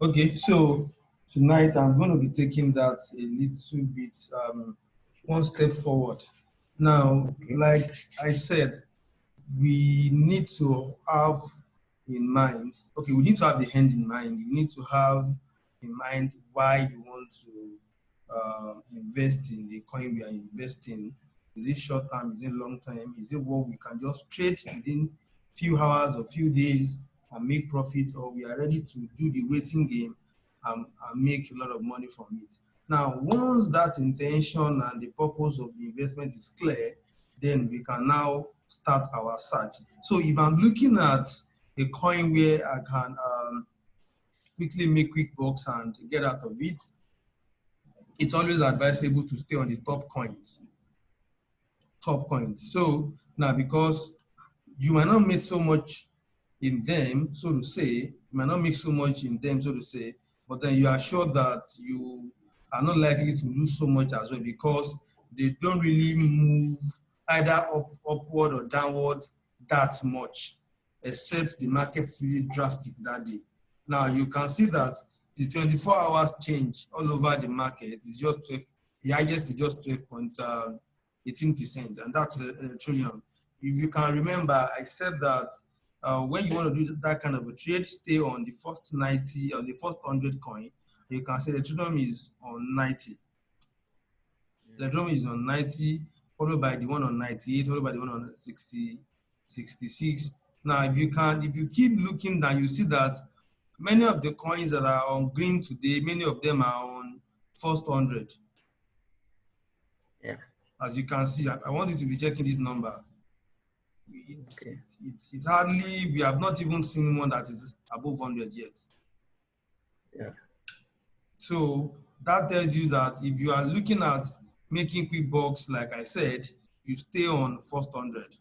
Okay, so tonight I'm going to be taking that a little bit one step forward. Now, Okay. like I said, we need to have in mind, okay, we need to have the end in mind. You need to have in mind why you want to invest in the coin we are investing. Is it short term? Is it long term? Is it what we can just trade within few hours or few days and make profit, or we are ready to do the waiting game and make a lot of money from it? Now, once that intention and the purpose of the investment is clear, then we can now start our search. So if I'm looking at a coin where I can quickly make quick bucks and get out of it, it's always advisable to stay on the top coins. Top coins. So now, because you might not make so much in them, so to say, you might not make so much in them, so to say, but then you are sure that you are not likely to lose so much as well, because they don't really move either upward or downward that much, except the market's really drastic that day. Now you can see that the 24 hours change all over the market is just 12, the highest is just 12.18%, and that's a trillion. If you can remember, I said that when you want to do that kind of a trade, stay on the first 90 or the first 100 coin. You can say the Ethereum is on 90. The Ethereum is on 90, followed by the one on 98, followed by the one on 60, 66. Now, if you keep looking down, you see that many of the coins that are on green today, many of them are on first 100. Yeah. As you can see, I want you to be checking this number. Okay. It's hardly, we have not even seen one that is above 100 yet. Yeah. So that tells you that if you are looking at making quick bucks, like I said, you stay on first 100.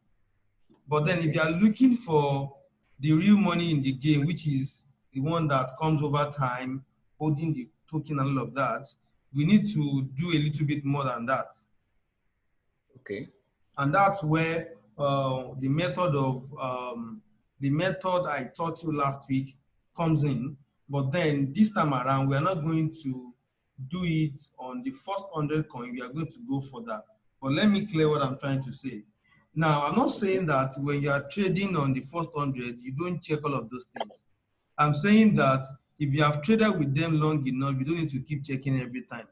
But then if you are looking for the real money in the game, which is the one that comes over time, holding the token and all of that, we need to do a little bit more than that. Okay. And that's where the method I taught you last week comes in. But then this time around, we are not going to do it on the first 100 coin. We are going to go for that. But let me clear what I'm trying to say. Now, I'm not Okay. saying that when you are trading on the first 100, you don't check all of those things. I'm saying that if you have traded with them long enough, you don't need to keep checking every time.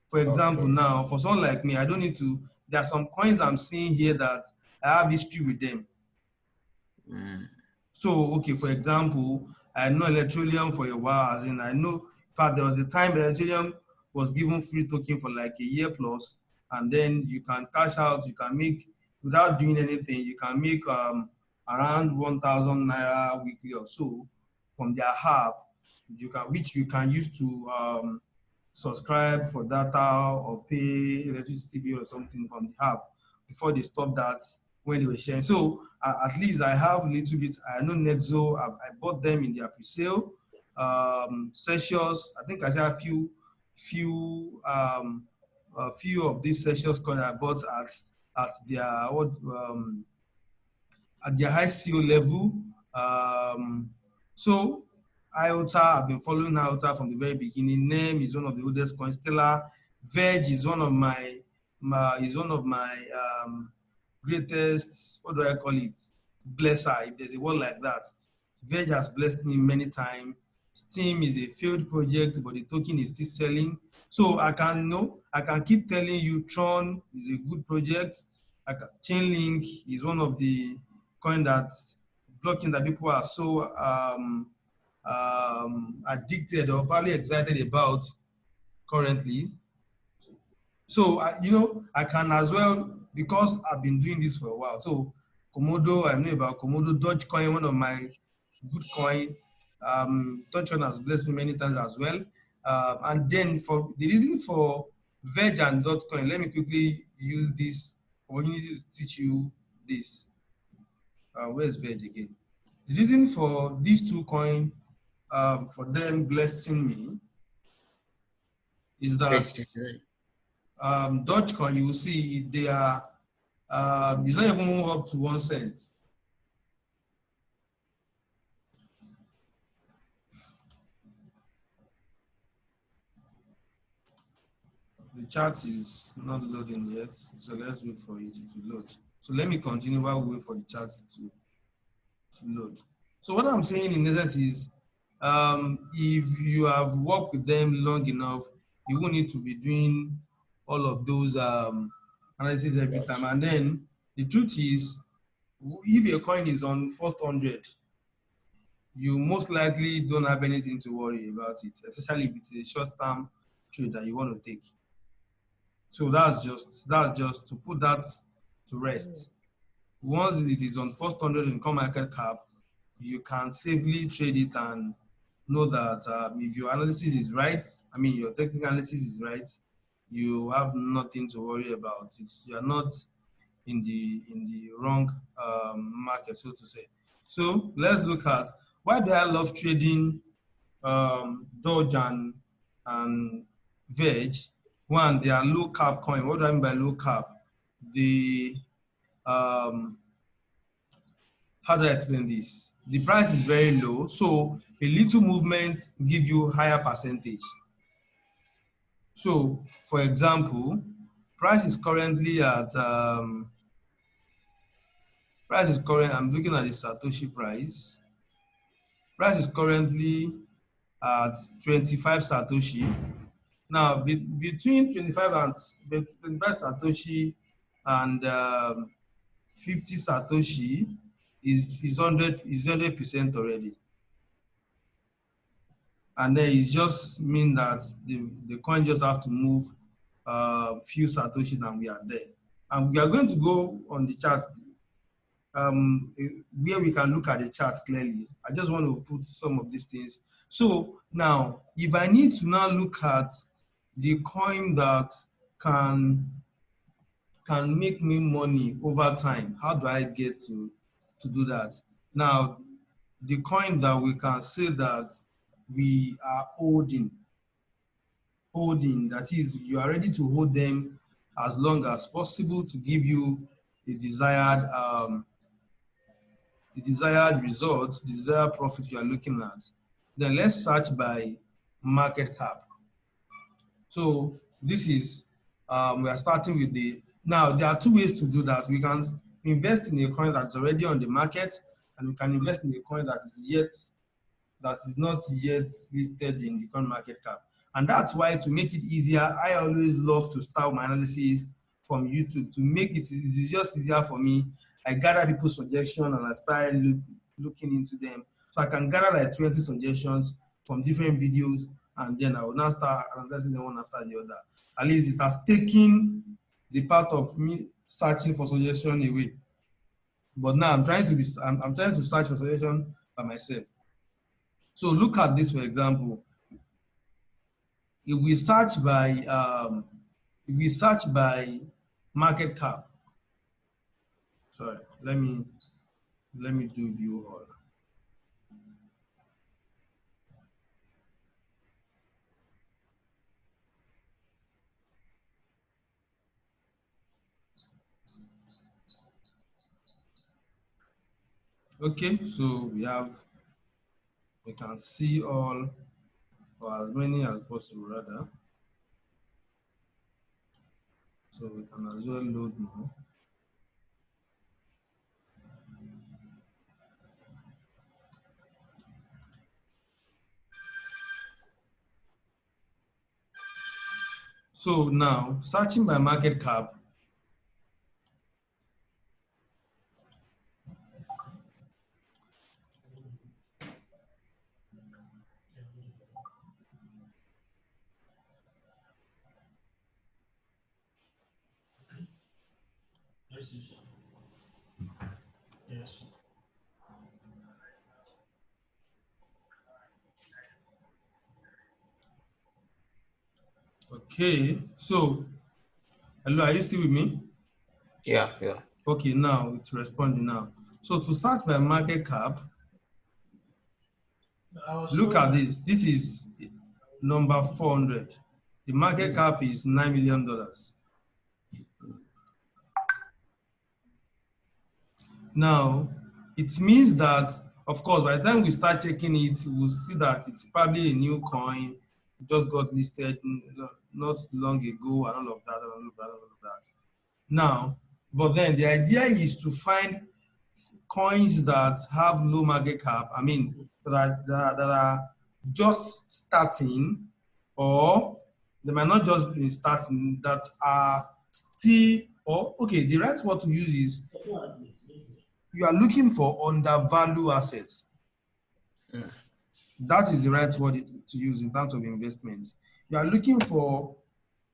For example, Okay. now, for someone like me, I don't need to, there are some coins I'm seeing here that I have history with them. Mm. So, okay, for example, I know Electroleum for a while, as in I know, in fact, there was a time Electroleum was given free token for like a year plus, and then you can cash out, you can make, without doing anything, you can make around 1,000 naira weekly or so from their app, which you can use to subscribe for data or pay electricity bill or something from the app before they stopped that when they were sharing. So at least I have a little bit. I know Nexo. I bought them in their pre-sale. Celsius. I think I said a few of these Celsius coins I bought at their at their high CO level. So IOTA, I've been following IOTA from the very beginning. NEM is one of the oldest coins. Stellar, Veg is one of my greatest, what do I call it? Blesser, if there's a word like that. Veg has blessed me many times. Steam is a failed project, but the token is still selling. So I can keep telling you Tron is a good project. Chainlink is one of the coin that blocking that people are so addicted or probably excited about currently. So I can as well, because I've been doing this for a while. So Komodo, I know about Komodo, Dogecoin, one of my good coin. Dogecoin has blessed me many times as well. And then for the reason for Veg and Dogecoin, let me quickly use this opportunity to teach you this. Where's Veg again? The reason for these two coins, for them blessing me, is that Vegetarian. Dogecoin, you will see they are, it's not even up to 1 cent. The chart is not loading yet, so let's wait for it to load. So let me continue while we wait for the chart to load. So what I'm saying in essence is, if you have worked with them long enough, you won't need to be doing all of those analysis every time. And then the truth is, if your coin is on first 100, you most likely don't have anything to worry about it, especially if it's a short-term trade that you want to take. So that's just to put that to rest. Once it is on first 100 in coin market cap, you can safely trade it and know that if your analysis is right, I mean your technical analysis is right, you have nothing to worry about. You are not in the wrong market, so to say. So let's look at why do I love trading Doge and Veg. One, they are low cap coin. What do I mean by low cap? The how do I explain this? The price is very low, so a little movement give you higher percentage. So, for example, price is currently at I'm looking at the Satoshi price. Price is currently at 25 Satoshi. Now, between 25 Satoshi and 50 Satoshi is 100% already. And then it just means that the coin just have to move few Satoshi and we are there. And we are going to go on the chart where we can look at the chart clearly. I just want to put some of these things. So now, if I need to now look at the coin that can make me money over time, how do I get to do that? Now, the coin that we can say that we are holding, that is, you are ready to hold them as long as possible to give you the desired results, the desired profit you are looking at. Then let's search by market cap. So this is, we are starting with now there are two ways to do that. We can invest in a coin that's already on the market, and we can invest in a coin that is not yet listed in the coin market cap. And that's why, to make it easier, I always love to start my analysis from YouTube. To make it just easier for me, I gather people's suggestions and I start looking into them. So I can gather like 20 suggestions from different videos, and then I will now start analyzing them one after the other. At least it has taken the part of me searching for suggestion away. But now I'm trying to search for suggestion by myself. So look at this, for example. If we search by market cap, sorry, let me do view all. Okay, so we can see all, or as many as possible rather. So we can as well load more. So now, searching by market cap, Yes. okay, so hello, are you still with me? Yeah. Okay, now it's responding now. So to start by market cap, look at this. This is number 400. The market cap is $9 million. Now, it means that, of course, by the time we start checking it, we'll see that it's probably a new coin, just got listed. not long ago, and all of that, and all of that, and all of that. Now, but then the idea is to find coins that have low market cap. I mean, that are just starting, or they might not just be starting, that are still, or okay, the right word to use is you are looking for undervalued assets. That is the right word to use in terms of investments. You are looking for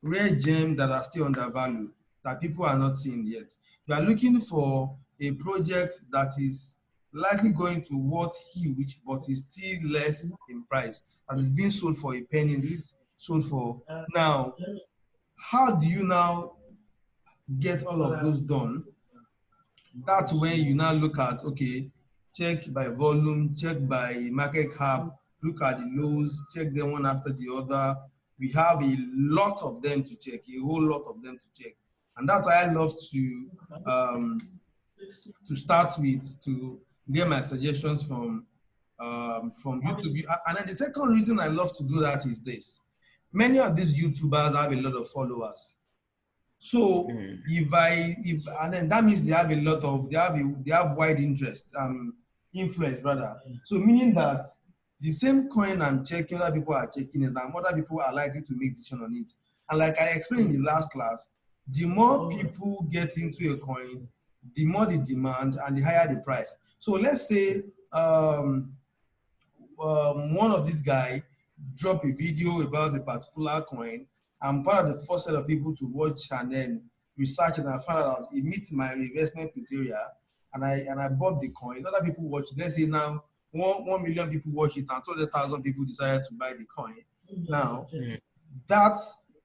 rare gems that are still undervalued, that people are not seeing yet. You are looking for a project that is likely going to worth huge, but is still less in price, and is being sold for a penny, is sold for. Now, how do you now get all of those done? That's when you now look at, okay, check by volume, check by market cap, look at the lows, check them one after the other. We have a lot of them to check, a whole lot of them to check. And that's why I love to start with, to get my suggestions from YouTube. And then the second reason I love to do that is this. Many of these YouTubers have a lot of followers. So and then that means they have a lot of, they have wide interest, influence rather. So meaning that the same coin I'm checking, other people are checking it, and other people are likely to make decision on it. And like I explained in the last class, the more people get into a coin, the more the demand and the higher the price. So let's say one of these guys drop a video about a particular coin. I'm part of the first set of people to watch and then research it, and I found out it meets my investment criteria, and I bought the coin. Other people watch it. Let's say now 1 million people watch it and 200,000 people decided to buy the coin. Now that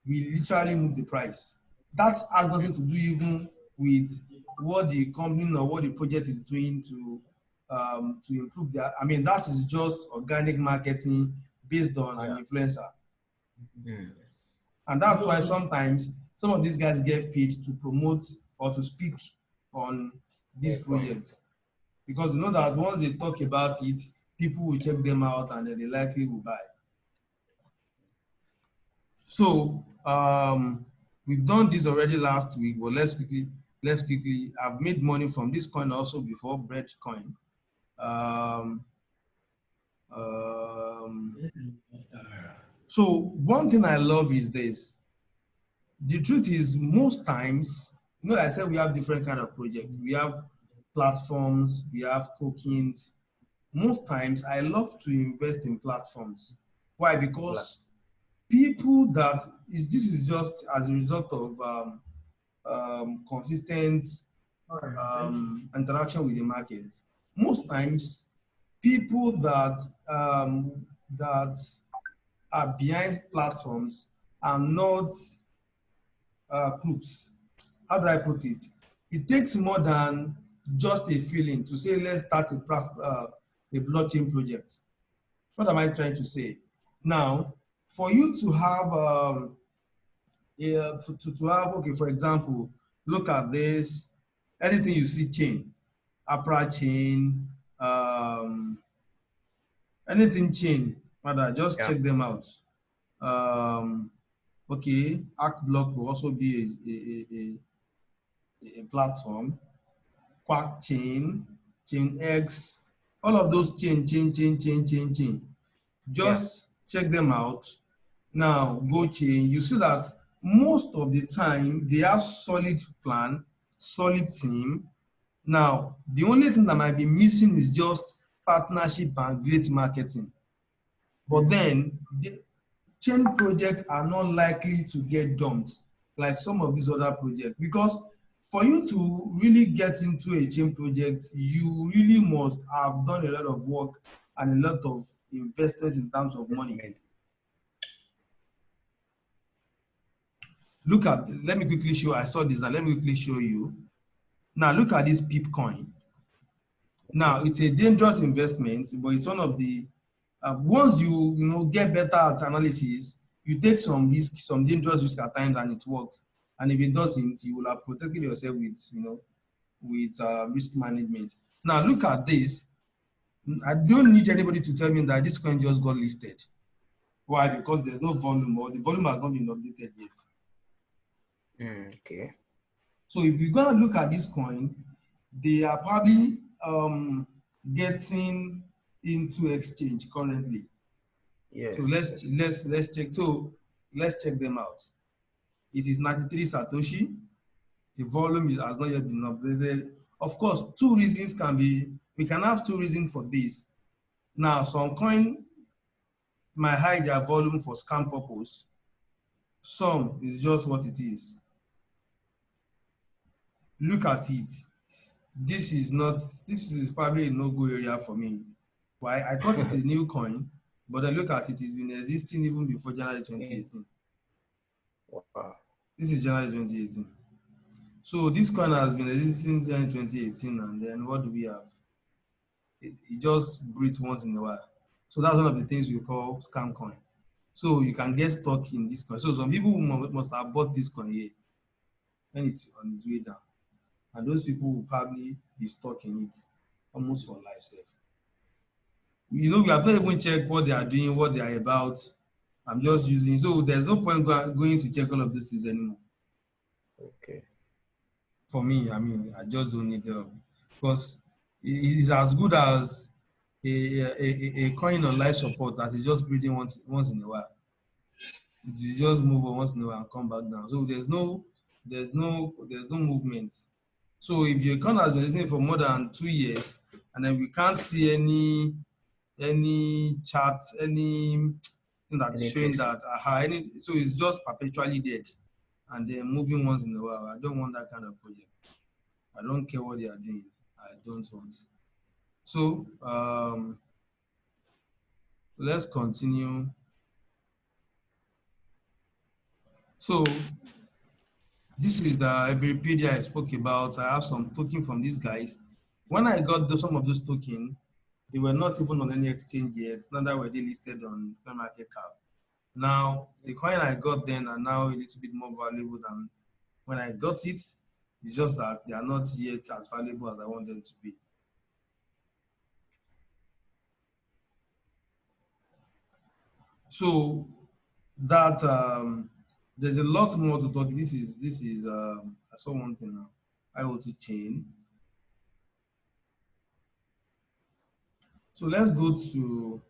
will literally move the price. That has nothing to do even with what the company or what the project is doing to improve their. I mean, that is just organic marketing based on an influencer. And that's why sometimes some of these guys get paid to promote or to speak on these projects, because you know that once they talk about it, people will check them out and then they likely will buy. So we've done this already last week, but let's quickly. I've made money from this coin also before, bread coin. So one thing I love is this. The truth is, most times, you know, I said we have different kind of projects. We have platforms, we have tokens. Most times, I love to invest in platforms. Why? Because people this is just as a result of consistent interaction with the market. Most times, people that are behind platforms are not crooks. How do I put it? It takes more than just a feeling to say, let's start a blockchain project. What am I trying to say? Now, for you to have, okay, for example, look at this, anything you see chain, Apra chain, anything chain, rather, just check them out. Okay, ArcBlock will also be a platform. Quack chain, ChainX, all of those chain. Just check them out. Now, GoChain, you see that most of the time they have solid plan, solid team. Now, the only thing that might be missing is just partnership and great marketing. But then, chain projects are not likely to get dumped like some of these other projects, because for you to really get into a chain project, you really must have done a lot of work and a lot of investment in terms of money. Look at, let me quickly show, I saw this and let me quickly show you. Now look at this PEEP coin. Now it's a dangerous investment, but it's one of the, once you get better at analysis, you take some risk, some dangerous risk at times, and it works. And if it doesn't, you will have protected yourself with risk management. Now look at this. I don't need anybody to tell me that this coin just got listed. Why? Because there's no volume, or the volume has not been updated yet. Okay. So if you go and look at this coin, they are probably getting into exchange currently. Yes. So let's check. So let's check them out. It is 93 Satoshi. The volume has not yet been updated. Of course, two reasons can be, we can have two reasons for this. Now, some coin might hide their volume for scam purpose. Some is just what it is. Look at it. This is not, this is probably a no-go area for me. Why? I thought it's a new coin, but I look at it, it's been existing even before January 2018. Wow. This is January 2018. So this coin has been existing since 2018, and then what do we have? It just breathes once in a while. So that's one of the things we call scam coin. So you can get stuck in this coin. So some people must have bought this coin here when it's on its way down. And those people will probably be stuck in it almost for life sake. You know, we have not even checked what they are doing, what they are about. I'm just using, so there's no point going to check all of these things anymore. Okay. For me, I mean, I just don't need help because it is as good as a coin on life support that is just breathing once in a while. You just move on once in a while and come back down. So there's no movement. So if your account has been listening for more than 2 years and then we can't see any chart, anything that is showing that so it's just perpetually dead and then moving once in a while. I don't want that kind of project. I don't care what they are doing. I don't want. So let's continue. So this is the Everpedia I spoke about. I have some token from these guys. When I got some of those tokens, they were not even on any exchange yet. Neither were they listed on CoinMarketCap. Now, the coin I got then are now a little bit more valuable than when I got it. It's just that they are not yet as valuable as I want them to be. So that there's a lot more to talk. This is I saw one thing now. IoT chain. So let's do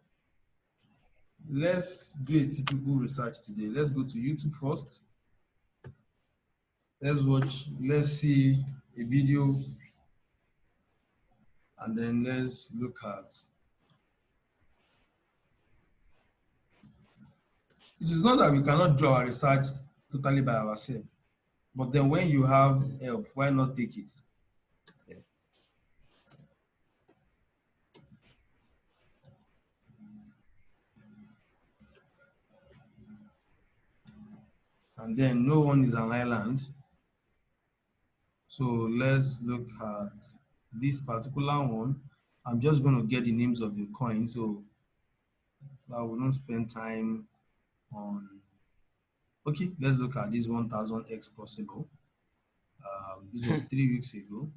a typical research today. Let's go to YouTube first. Let's see a video, and then let's look at. It is not that we cannot do our research totally by ourselves, but then when you have help, why not take it? Yeah. And then no one is an island. So let's look at this particular one. I'm just going to get the names of the coins, so I will not spend time on. Okay, let's look at this 1000x possible. This was 3 weeks ago.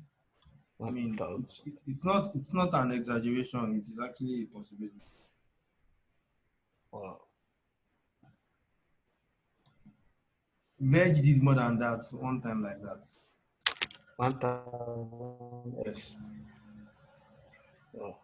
I mean, 1,000. it's not an exaggeration. It is actually a possibility. Wow. Verge did more than that one time like that. 1,000. Yes. Wow.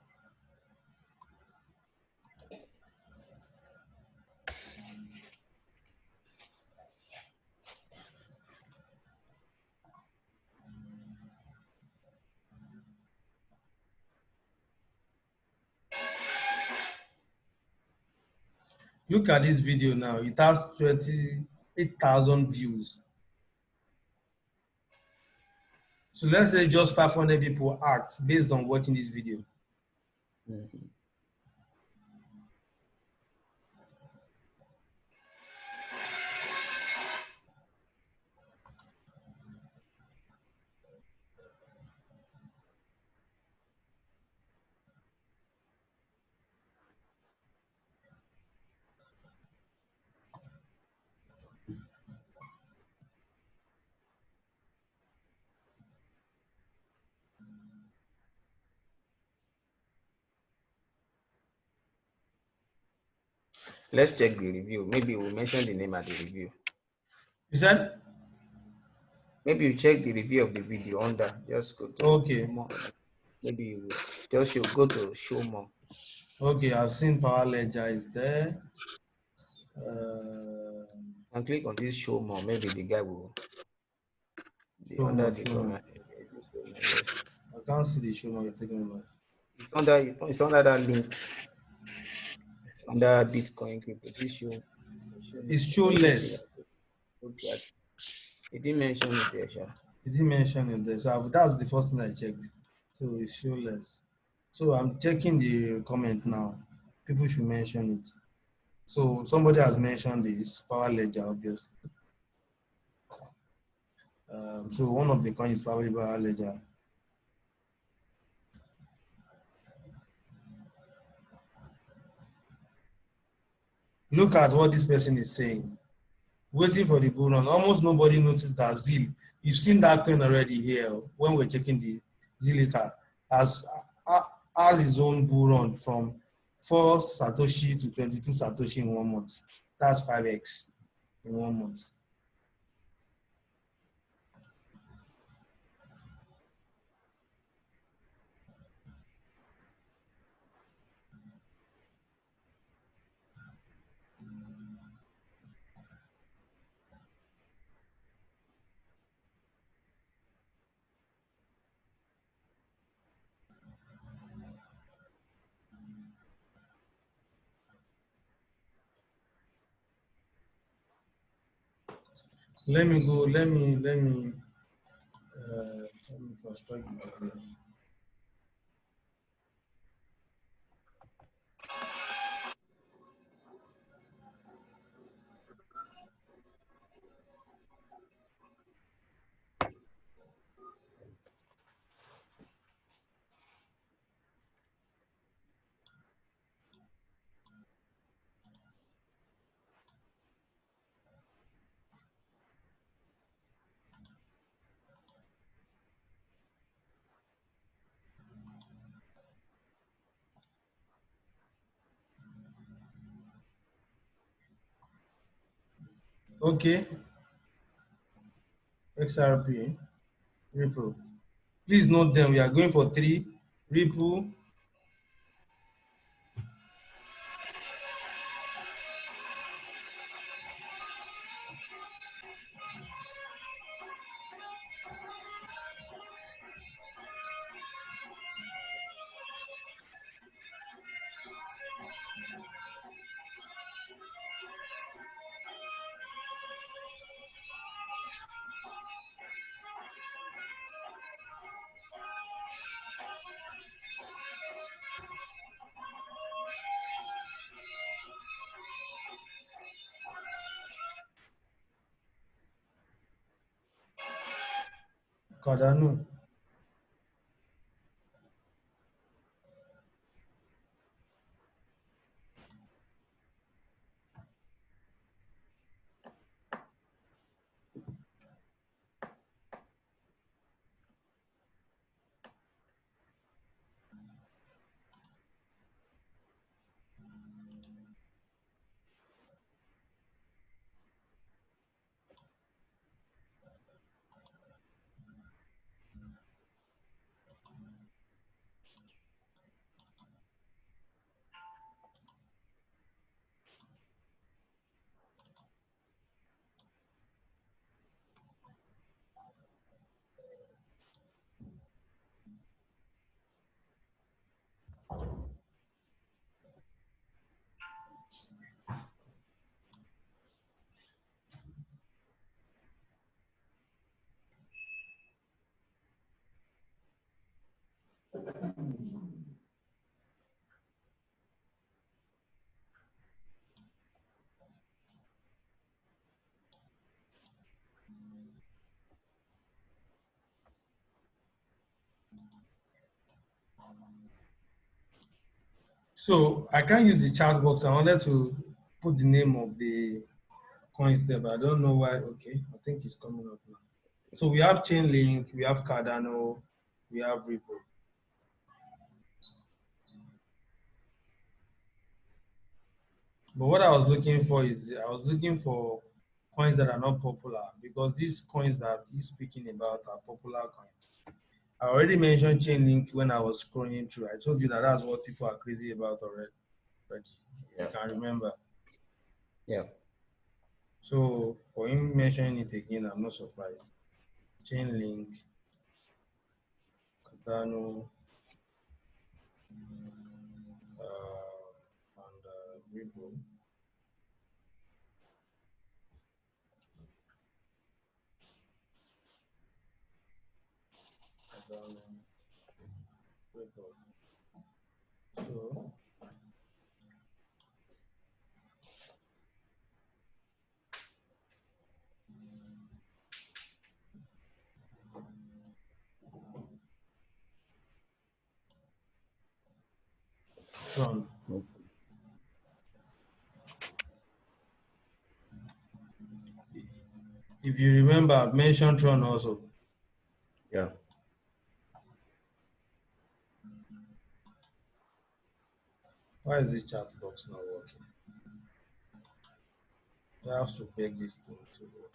Look at this video now. It has 28,000 views. So let's say just 500 people act based on watching this video. Mm-hmm. Let's check the review. Maybe we'll mention the name at the review. You said? Maybe you check the review of the video under. Just go to Okay. more. Maybe you just should go to show more. Okay, I've seen Power Ledger is there. And click on this show more. Maybe the guy will be Show under more, the show more. comment. Yes. I can't see the show more you're talking about. It's under that link. Under Bitcoin crypto. This show. It's showless. Okay. It didn't mention it there, Sha. It didn't mention it there. So that's the first thing I checked. So it's showless. So I'm checking the comment now. People should mention it. So somebody has mentioned this Power Ledger, obviously. So one of the coins is probably Power Ledger. Look at what this person is saying. Waiting for the bull run. Almost nobody noticed that Zeal. You've seen that coin already here when we're checking the Zilliqa has its own bull run from 4 Satoshi to 22 Satoshi in 1 month. That's 5x in 1 month. Let me first try to. Okay, XRP, Ripple. Please note them. We are going for 3. Ripple, Cardano. So I can't use the chat box. I wanted to put the name of the coins there, but I don't know why. Okay, I think it's coming up now. So we have Chainlink, we have Cardano, we have Ripple. But what I was looking for is I was looking for coins that are not popular because these coins that he's speaking about are popular coins. I already mentioned Chainlink when I was scrolling through. I told you that that's what people are crazy about already. But you Yeah. can remember. Yeah. So for him mentioning it again, I'm not surprised. Chainlink, Cardano, and Ripple. Cardano, Ripple. So Tron. If you remember, I've mentioned Tron also. Yeah. Why is the chat box not working? I have to beg this thing to work.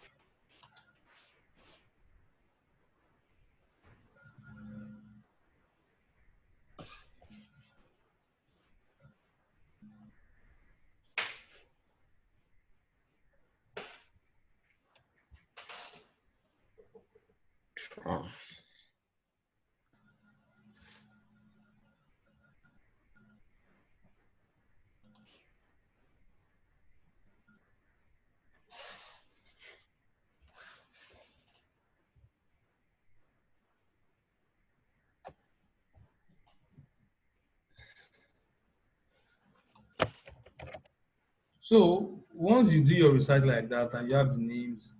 Oh. So once you do your research like that and you have the names,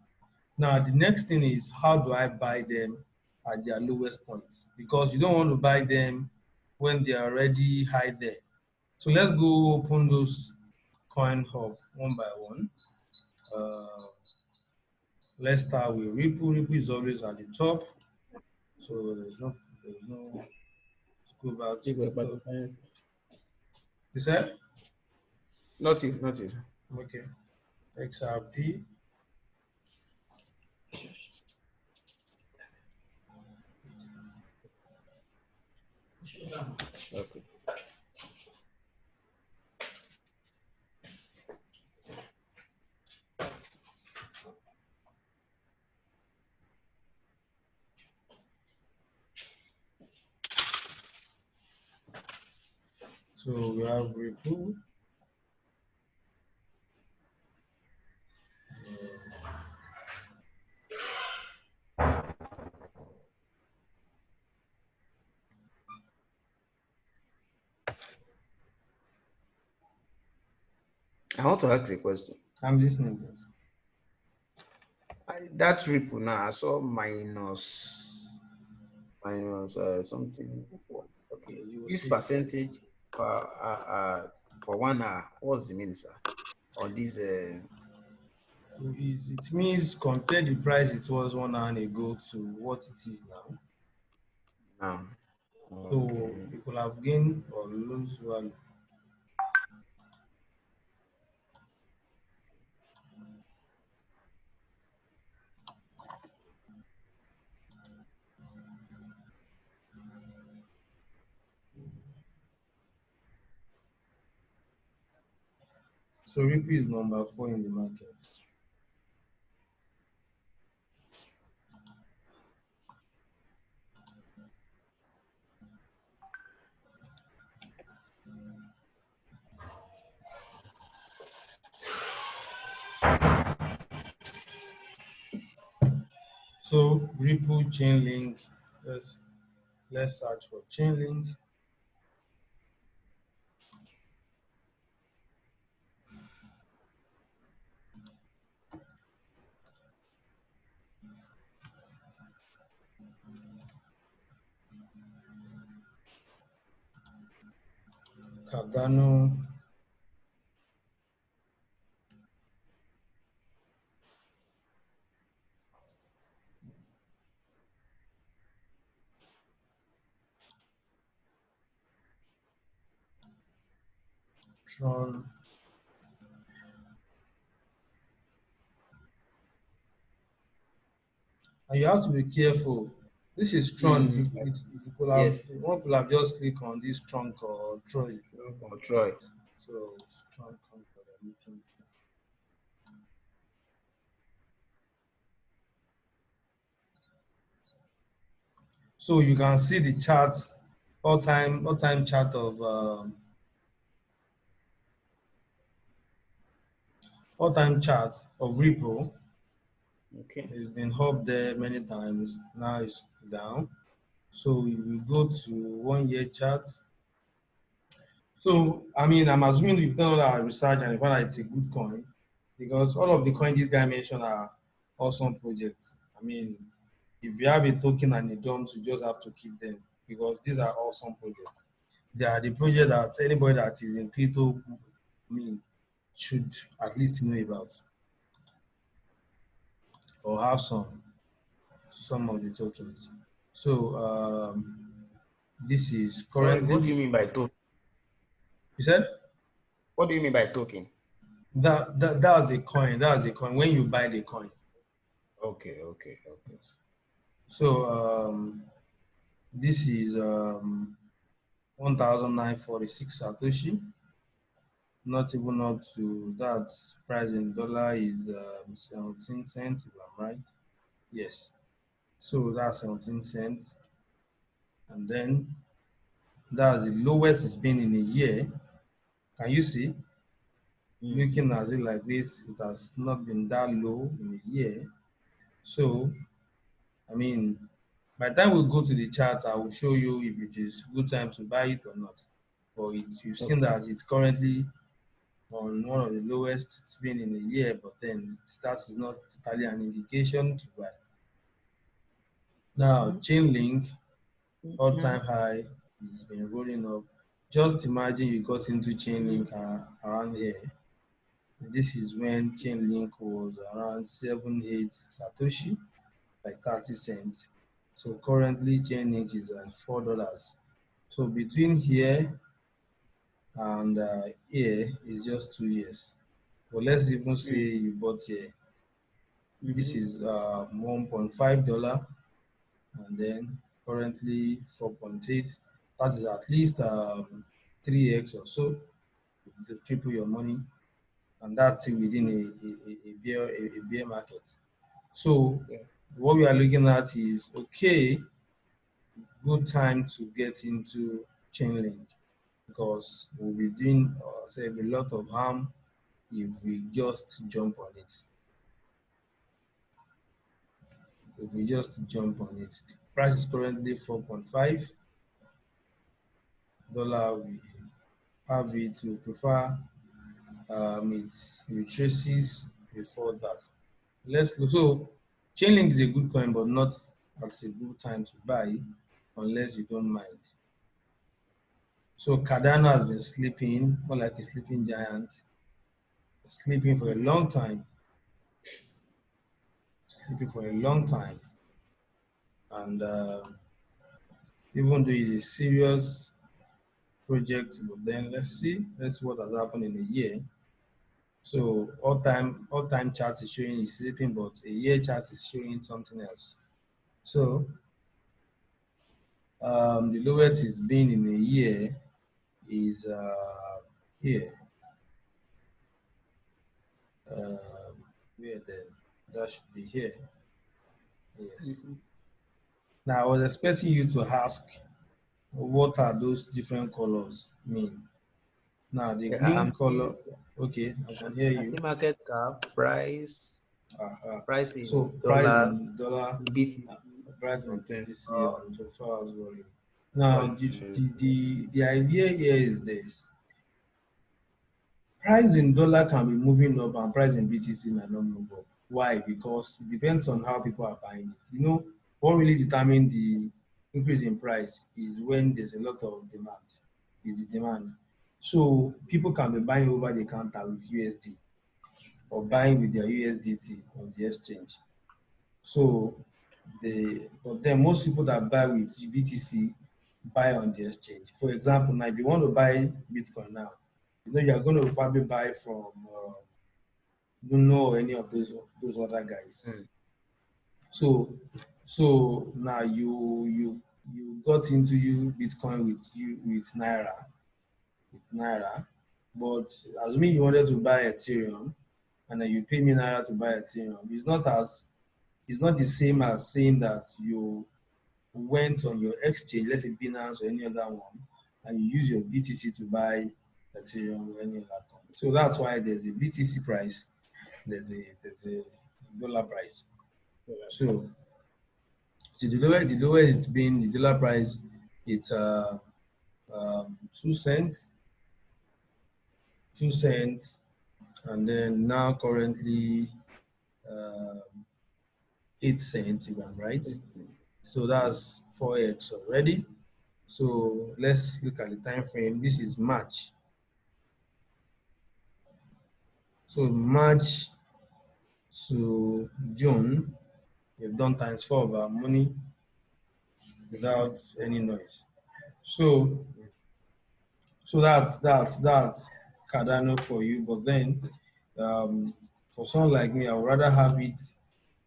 now the next thing is how do I buy them at their lowest point? Because you don't want to buy them when they are already high there. So let's go open those coin hub one by one. Uh, let's start with Ripple. Ripple is always at the top. So there's no, let's go back to Ripple. You said? Not it, not it. Okay. XRP. Okay. So we have Ripple. I want to ask a question. I'm listening. Please. That Ripple now, I saw minus something. Okay, Okay, you will this see. percentage for 1 hour. What's the meaning, sir? On this It means compare the price it was 1 hour ago to what it is now. now. So Okay. it will have gained or lose value. So Ripple is number 4 in the market. So Ripple Chainlink. Let's search for Chainlink. Cardano. Tron. And you have to be careful. This is Tron. You could have Yes. one could have just click on this trunk or Troy. Or Troy. So it's trunk that I'm looking for. So you can see the charts, all-time chart of all-time charts of Ripple. Okay. It's been up there many times. Now it's down. So if we go to 1 year charts. So I mean, I'm assuming you've done all our research and you find that it's a good coin because all of the coins this guy mentioned are awesome projects. I mean, if you have a token and a don't, you just have to keep them because these are awesome projects. They are the project that anybody that is in crypto, I mean, should at least know about or have some of the tokens. So this is Sorry, what currently. do you mean by token? You said What do you mean by token? that's a coin. That's a coin when you buy the coin. Okay, okay, okay. So this is 1,946 Satoshi. Not even up to that price in dollar is 17 cents, if I'm right. Yes. So that's 17 cents. And then that's the lowest it's been in a year. Can you see? Looking at it like this, it has not been that low in a year. So, I mean, by the time we go to the chart, I will show you if it is good time to buy it or not. But you've seen Okay. that it's currently on one of the lowest it's been in a year, but then that is not totally an indication to buy. Now, Chainlink, all-time high, has been rolling up. Just imagine you got into Chainlink around here. This is when Chainlink was around 7, 8 Satoshi, like 30 cents. So currently Chainlink is at $4. So between here and here is just 2 years. But let's even say you bought here. This is $1.5 and then currently 4.8. That is at least 3x or so to triple your money, and that's within a bear market. So Yeah. what we are looking at is okay, good time to get into Chainlink because we'll be doing ourselves a lot of harm if we just jump on it. If we just jump on it, the price is currently $4.5. We have it. We prefer it retraces before that. Let's look. So Chainlink is a good coin, but not at a good time to buy unless you don't mind. So Cardano has been sleeping, more like a sleeping giant, sleeping for a long time, sleeping for a long time. And even though it's a serious project, but then let's see what has happened in a year. So all time chart is showing it's sleeping, but a year chart is showing something else. So the lowest it's been in a year is here. Where then? That should be here. Yes. Now I was expecting you to ask what are those different colors mean. Now the Yeah, green color, okay, I can hear I you. see market cap, price, Uh-huh. price in So price dollars, in dollar, BTC, price in on BTC 24 on 24 hours volume. hours. Now the idea here is this: price in dollar can be moving up and price in BTC might not move up. Why? Because it depends on how people are buying it. What really determines the increase in price is when there's a lot of demand, is the demand. So people can be buying over the counter with USD or buying with their USDT on the exchange. So but then most people that buy with BTC buy on the exchange. For example, now if you want to buy Bitcoin now, you're going to probably buy from Luno or any of those other guys. So now you got into you Bitcoin with Naira, but as me you wanted to buy Ethereum, and then you pay me Naira to buy Ethereum. It's not the same as saying that you went on your exchange, let's say Binance or any other one, and you use your BTC to buy Ethereum or any other coin. So that's why there's a BTC price, there's a dollar price. So the lower it's been, the dollar price, it's 2 cents, 2 cents, and then now currently uh, 8 cents, if I'm right. So that's 4x already. So let's look at the time frame. This is March. So March to June, we've done times 4 of our money without any noise. So that's Cardano for you. But then for someone like me, I would rather have it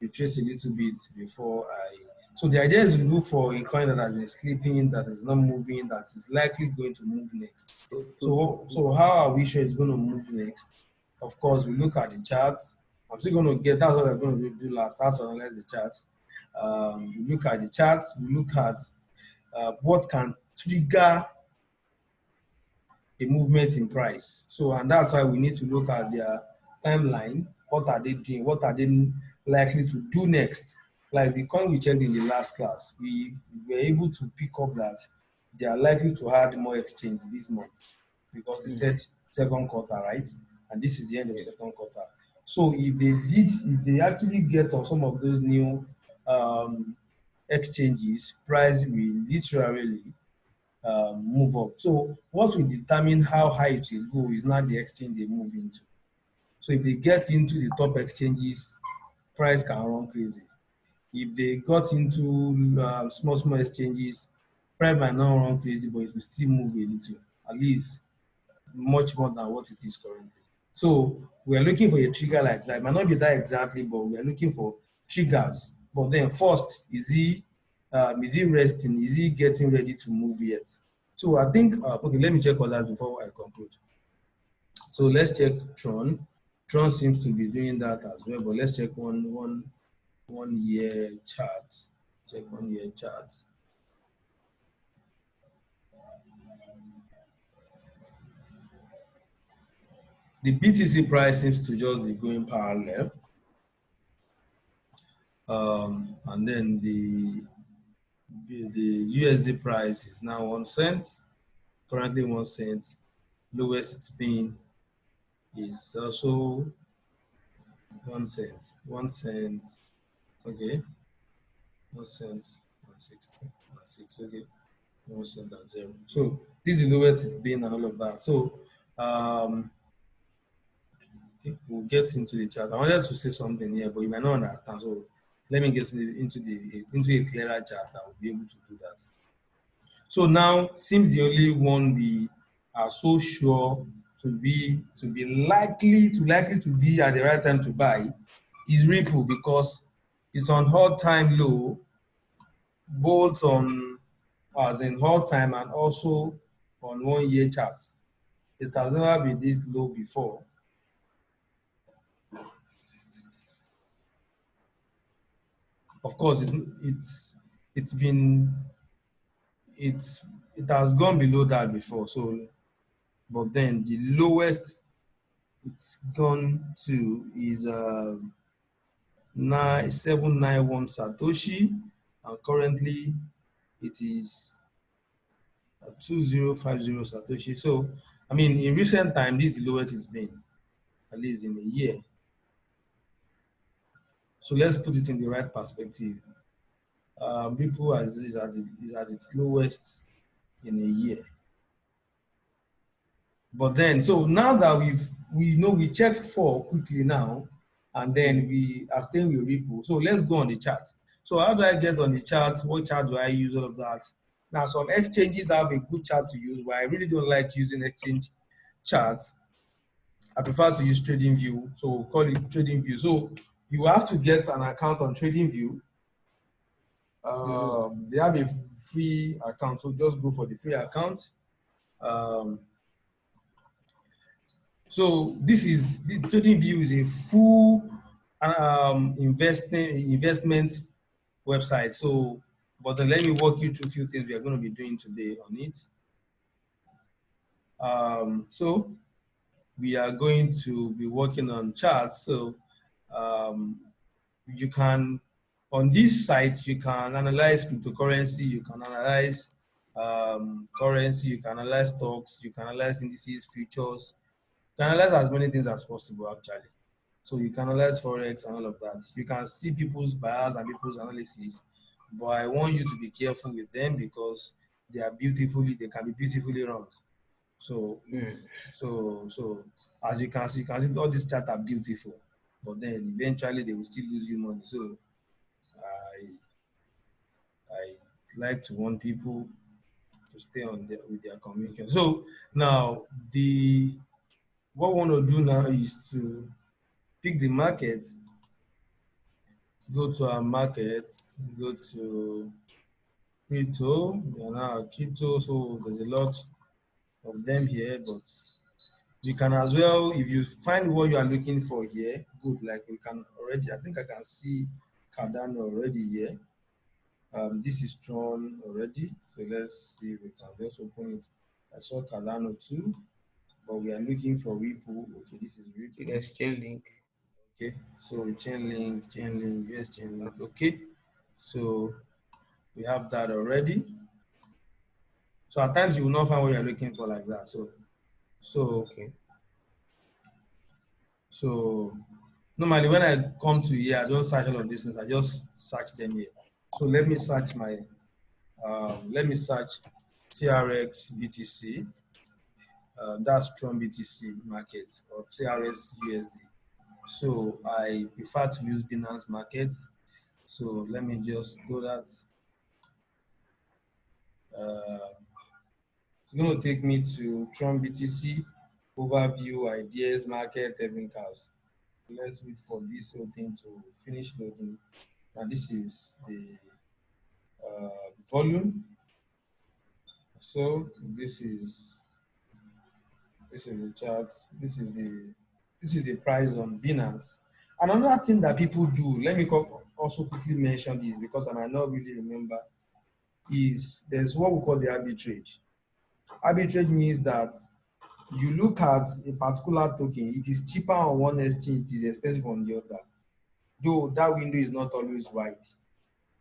retrace a little bit before I. So the idea is to look for a coin that has been sleeping, that is not moving, that is likely going to move next. So how are we sure it's going to move next? Of course, we look at the chart. I'm still going to get, that's what I'm going to do last. That's to analyze the chart. We look at the charts. We look at what can trigger a movement in price. So, and that's why we need to look at their timeline. What are they doing? What are they likely to do next? Like the coin we checked in the last class, we were able to pick up that they are likely to add more exchange this month because they said second quarter, right? And this is the end of second quarter. So if they actually get on some of those new exchanges, price will literally move up. So what will determine how high it will go is not the exchange they move into. So if they get into the top exchanges, price can run crazy. If they got into small exchanges, price might not run crazy, but it will still move a little, at least much more than what it is currently. So we are looking for a trigger like that. It might not be that exactly, but we are looking for triggers. But then first, is he resting? Is he getting ready to move yet? So I think, okay, let me check all that before I conclude. So let's check Tron. Tron seems to be doing that as well, but let's check one year chart. Check 1 year charts. The BTC price seems to just be going parallel. And then the USD price is now 1 cent, currently 1 cent. Lowest it's been is also 1 cent, 1 cent, okay, 1 cent, 160, 160, okay, 1 cent and 0. So this is the lowest it's been and all of that. So we'll get into the chart. I wanted to say something here, but you might not understand. So let me get into a clearer chart. I will be able to do that. So now seems the only one we are so sure to be likely to be at the right time to buy is Ripple, because it's on all-time low, both on as in all-time and also on 1 year charts. It has never been this low before. Of course, it has gone below that before. So, but then the lowest it's gone to is 791 Satoshi, and currently it is 2050 Satoshi. So, I mean, in recent time, this is the lowest it's been, at least in a year. So let's put it in the right perspective. Ripple is at its lowest in a year. But then, so now that we check 4 quickly now, and then we are staying with Ripple. So let's go on the chart. So how do I get on the chart? What chart do I use? All of that. Now, some exchanges have a good chart to use, but I really don't like using exchange charts. I prefer to use TradingView. So we'll call it TradingView. So you have to get an account on TradingView. They have a free account, so just go for the free account. Um, so this is the TradingView is a full investment website. So, but then let me walk you through a few things we are going to be doing today on it. So we are going to be working on charts. So um, you can, on this site, you can analyze cryptocurrency, you can analyze currency, you can analyze stocks, you can analyze indices, futures, you can analyze as many things as possible actually. So you can analyze Forex and all of that. You can see people's bias and people's analysis, but I want you to be careful with them because they can be beautifully wrong. So Mm. so as you can see all these charts are beautiful, but then eventually they will still lose you money. So I I like to want people to stay on with their communication. So now the what we want to do now is to pick the market, go to our market, go to crypto, and now crypto. So there's a lot of them here, but you can as well, if you find what you are looking for here, good. Like we can already, I think I can see Cardano already here. This is Tron already. So let's see if we can just open it. I saw Cardano too, but we are looking for Ripple. Okay, this is See Ripple. the exchange link. Okay, so Chainlink, yes, Chainlink. Okay, so we have that already. So at times you will not find what you're looking for like that. So Okay. so normally when I come to here, I don't search all of these things. I just search them here. So let me search TRX BTC. That's Tron BTC market or TRS USD. So I prefer to use Binance Market. So let me just do that. Uh, it's going to take me to Tron BTC overview, ideas, market, technicals. Let's wait for this whole thing to finish loading. And this is the volume. So this is the chart. This is the price on Binance. And another thing that people do, let me also quickly mention this because I might not really remember, is there's what we call the arbitrage. Arbitrage means that you look at a particular token, it is cheaper on one exchange, it is expensive on the other. Though that window is not always wide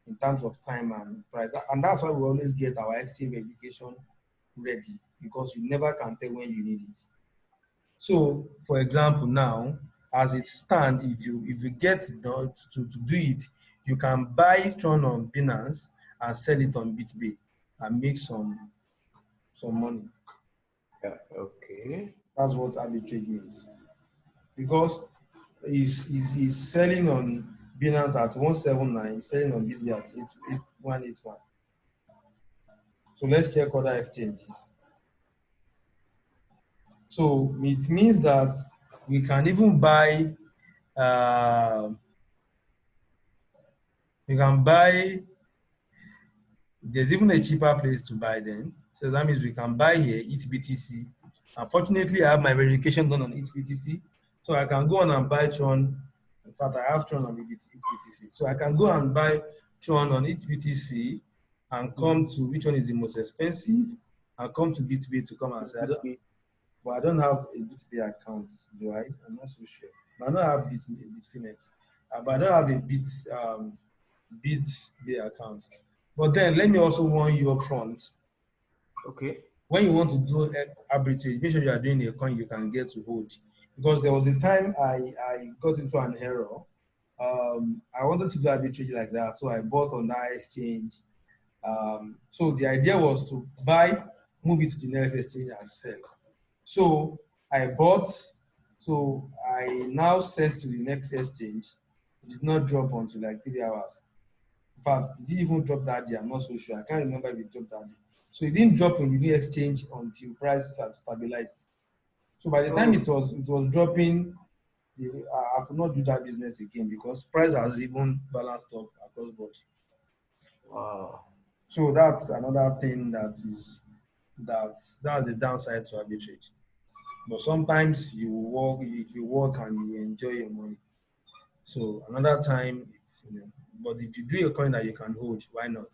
in terms of time and price. And that's why we always get our exchange verification ready because you never can tell when you need it. So, for example, now as it stands, if you get to do it, you can buy Tron on Binance and sell it on BitBay and make some money. Yeah. Okay. That's what arbitrage means. Because he's selling on Binance at 179, he's selling on BitBay at 181. So let's check other exchanges. So it means that we can even buy we can buy, there's even a cheaper place to buy then. So that means we can buy here, ETH-BTC. Unfortunately, I have my verification done on ETH-BTC. So I can go on and buy Tron. In fact, I have Tron on ETH-BTC. So I can go and buy Tron on ETH-BTC and come to which one is the most expensive and come to BitBay to come and say, but I don't have a BitBay account, do I? I'm not so sure. I don't have Bitfinex, but I don't have a BitBay account. But then let me also warn you up front. Okay. When you want to do arbitrage, make sure you are doing a coin you can get to hold. Because there was a time I got into an error. I wanted to do arbitrage like that, so I bought on that exchange. So the idea was to buy, move it to the next exchange and sell. So I bought, so I now sent to the next exchange. It did not drop until like 3 hours. In fact, did it even drop that day? I'm not so sure. I can't remember if it dropped that day. So it didn't drop in the new exchange until prices had stabilized. So by the time it was dropping, I could not do that business again because price has even balanced up across board. Wow. So that's another thing that's the downside to arbitrage. But sometimes you work, it will work and you will enjoy your money. So another time, it's, but if you do a coin that you can hold, why not?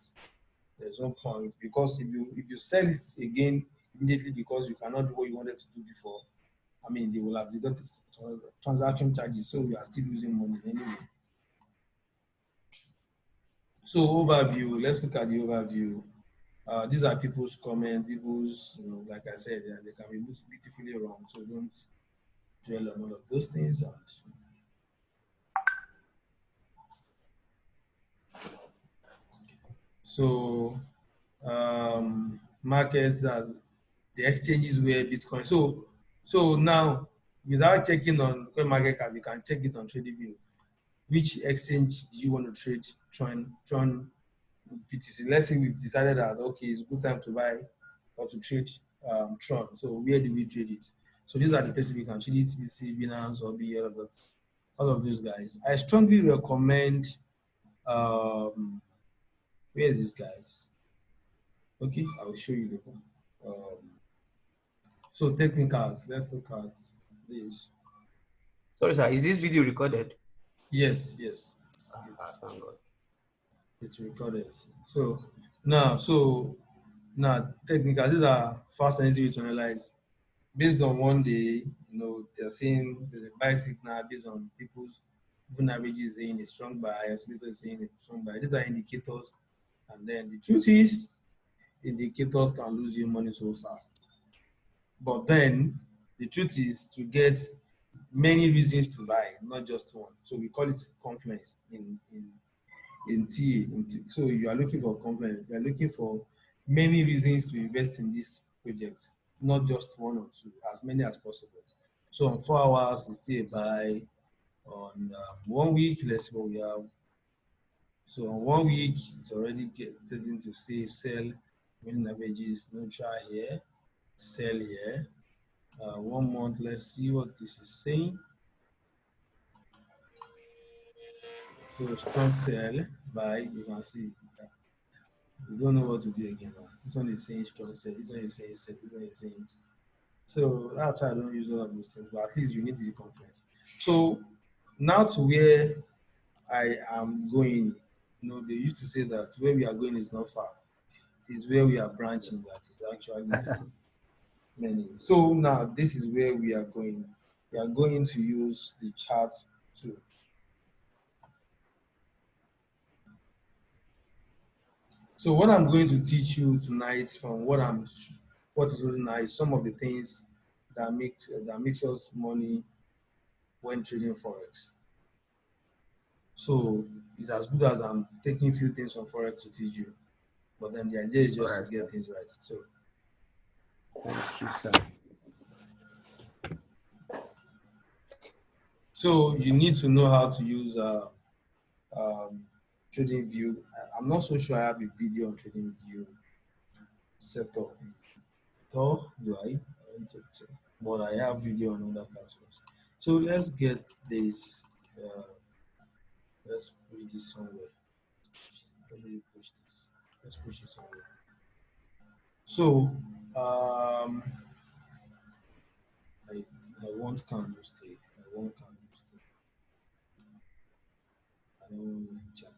There's no point because if you sell it again immediately because you cannot do what you wanted to do before, I mean they will have deducted transaction charges, so you are still losing money anyway. So overview, let's look at the overview. These are people's comments, people's, like I said, they can be beautifully wrong. So don't dwell on all of those things. And so markets that the exchanges where Bitcoin. So now without checking on coin market cap, you can check it on TradingView. Which exchange do you want to trade Tron BTC? Let's say we've decided that okay, it's good time to buy or to trade Tron. So where do we trade it? So these are the places we can trade it: BTC, Binance, or BL, but all of those guys. I strongly recommend. Where is this guys? Okay, I will show you later. Um, so technicals. Let's look at this. Sorry, sir. Is this video recorded? Yes, yes, Thank God. it's recorded. So now technicals. These are fast and easy to analyze. Based on one day, they're saying there's a buy signal based on people's moving averages saying a strong buy, oscillator saying a strong buy. These are indicators, and then the truth is, indicators can lose you money so fast. But then the truth is to get many reasons to buy, not just one. So we call it confluence in TA. So you are looking for confluence. You are looking for many reasons to invest in this project, not just one or two, as many as possible. So on 4 hours, it's still a buy. On 1 week, let's see what we have. So on 1 week, it's already getting to say sell, winning averages, no try here, sell here. 1 month, let's see what this is saying. So strong sell, buy, you can see. You don't know what to do again now. This one is saying strong sell, this one is saying sell, this one is saying. So that's why I don't use all of those things, but at least you need the conference. So now to where I am going, they used to say that where we are going is not far. It's where we are branching that is actually far. Many. So now this is where we are going. We are going to use the chart too. So what I'm going to teach you tonight from what is really nice, some of the things that makes us money when trading forex. So it's as good as I'm taking a few things from forex to teach you, but then the idea is All just to right, get sir. things right. So Thank you, sir. so you need to know how to use um, trading view. I'm not so sure I have a video on trading view set up. Or do I? I don't think so. But I have video on other platforms. So let's get this. Uh, let's push this somewhere. Let me push this. Let's push it somewhere. So I, I want candlestick. I want candlestick. I don't want chat.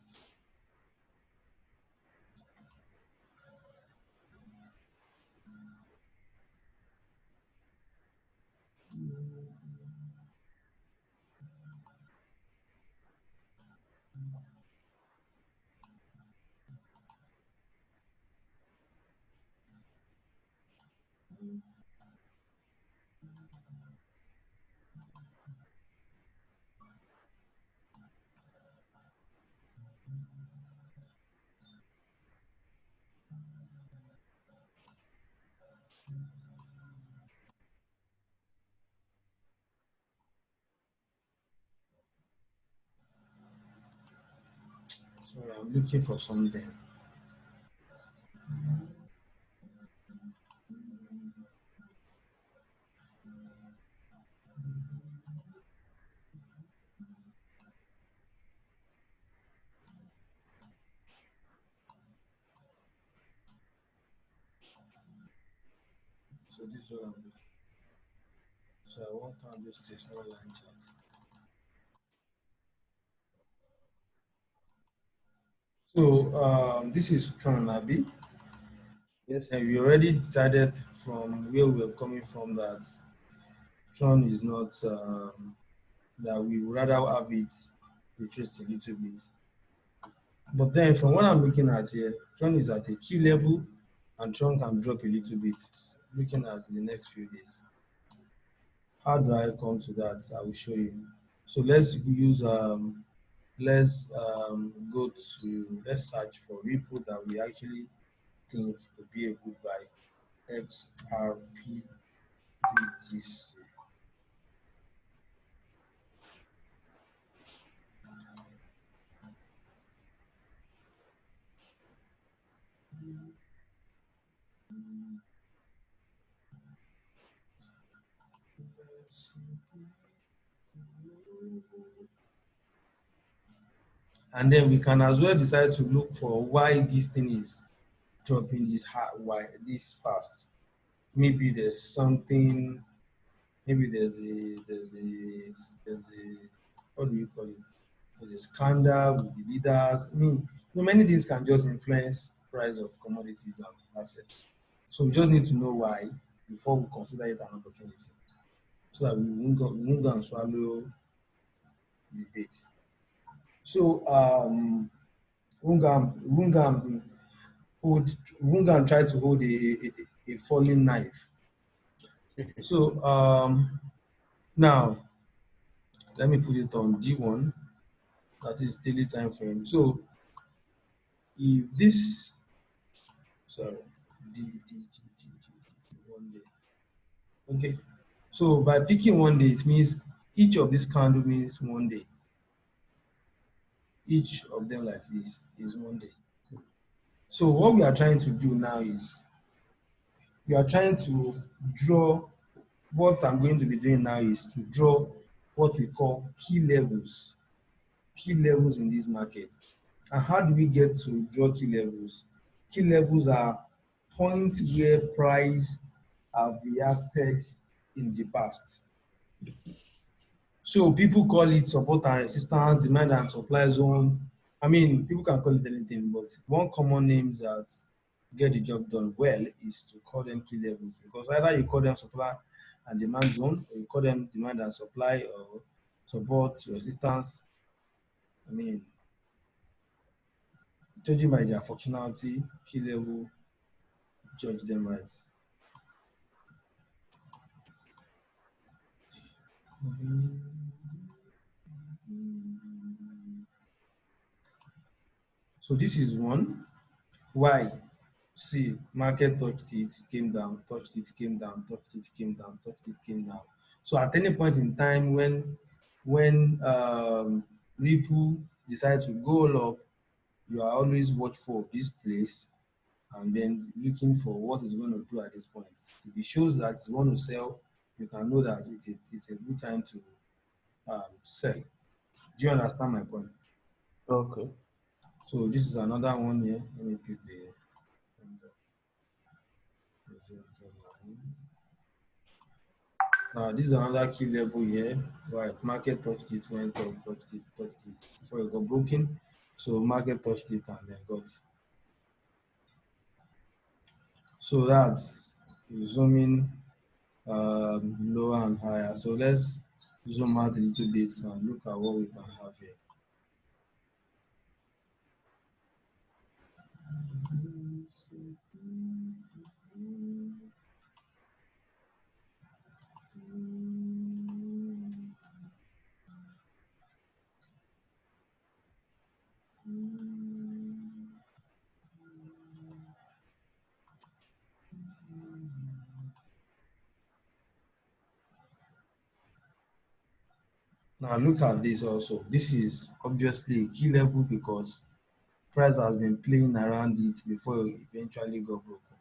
So I'm looking for something. So this is what I'm doing. So I want to this station line chart. So this is Tron Abbey. Yes. And we already decided from where we are coming from that Tron is not that we would rather have it retraced a little bit. But then from what I'm looking at here, Tron is at a key level and Tron can drop a little bit looking at the next few days. How do I come to that? I will show you. So let's search for Ripple that we actually think could be a good buy. XRPBTC. And then we can as well decide to look for why this thing is dropping this high, why this fast. Maybe there's something. Maybe there's a what do you call it? There's a scandal with the leaders. I mean, many things can just influence price of commodities and assets. So we just need to know why before we consider it an opportunity, so that we won't go and swallow the bait. So we won't hold, we won't go and try to hold a falling knife. So now let me put it on D1, that is daily time frame. So if this, sorry, D 1 day. Okay. So by picking 1 day, it means each of these candle means 1 day. Each of them like this is 1 day. So what we are trying to do now is we are trying to draw, what I'm going to be doing now is to draw what we call key levels in this market. And how do we get to draw key levels? Key levels are points where price have reacted in the past. So people call it support and resistance, demand and supply zone. I mean, people can call it anything, but one common name that get the job done well is to call them key levels, because either you call them supply and demand zone, or you call them demand and supply, or support, resistance. I mean, judging by their functionality, key level, judge them right. So this is one. Why? See, market touched it, came down, touched it, came down, touched it, came down, touched it, came down. So at any point in time when Ripple decide to go up, you are always watchful of this place and then looking for what it's going to do at this point. If it shows that it's going to sell, you can know that it's a good time to sell. Do you understand my point? Okay. So this is another one here. Let me pick the this is another key level here. Right, market touched it, went up, touched it before it got broken. So market touched it and then got. So that's zooming lower and higher. So let's zoom out a little bit and look at what we can have here. Now look at this also. This is obviously a key level because price has been playing around it before it eventually got broken.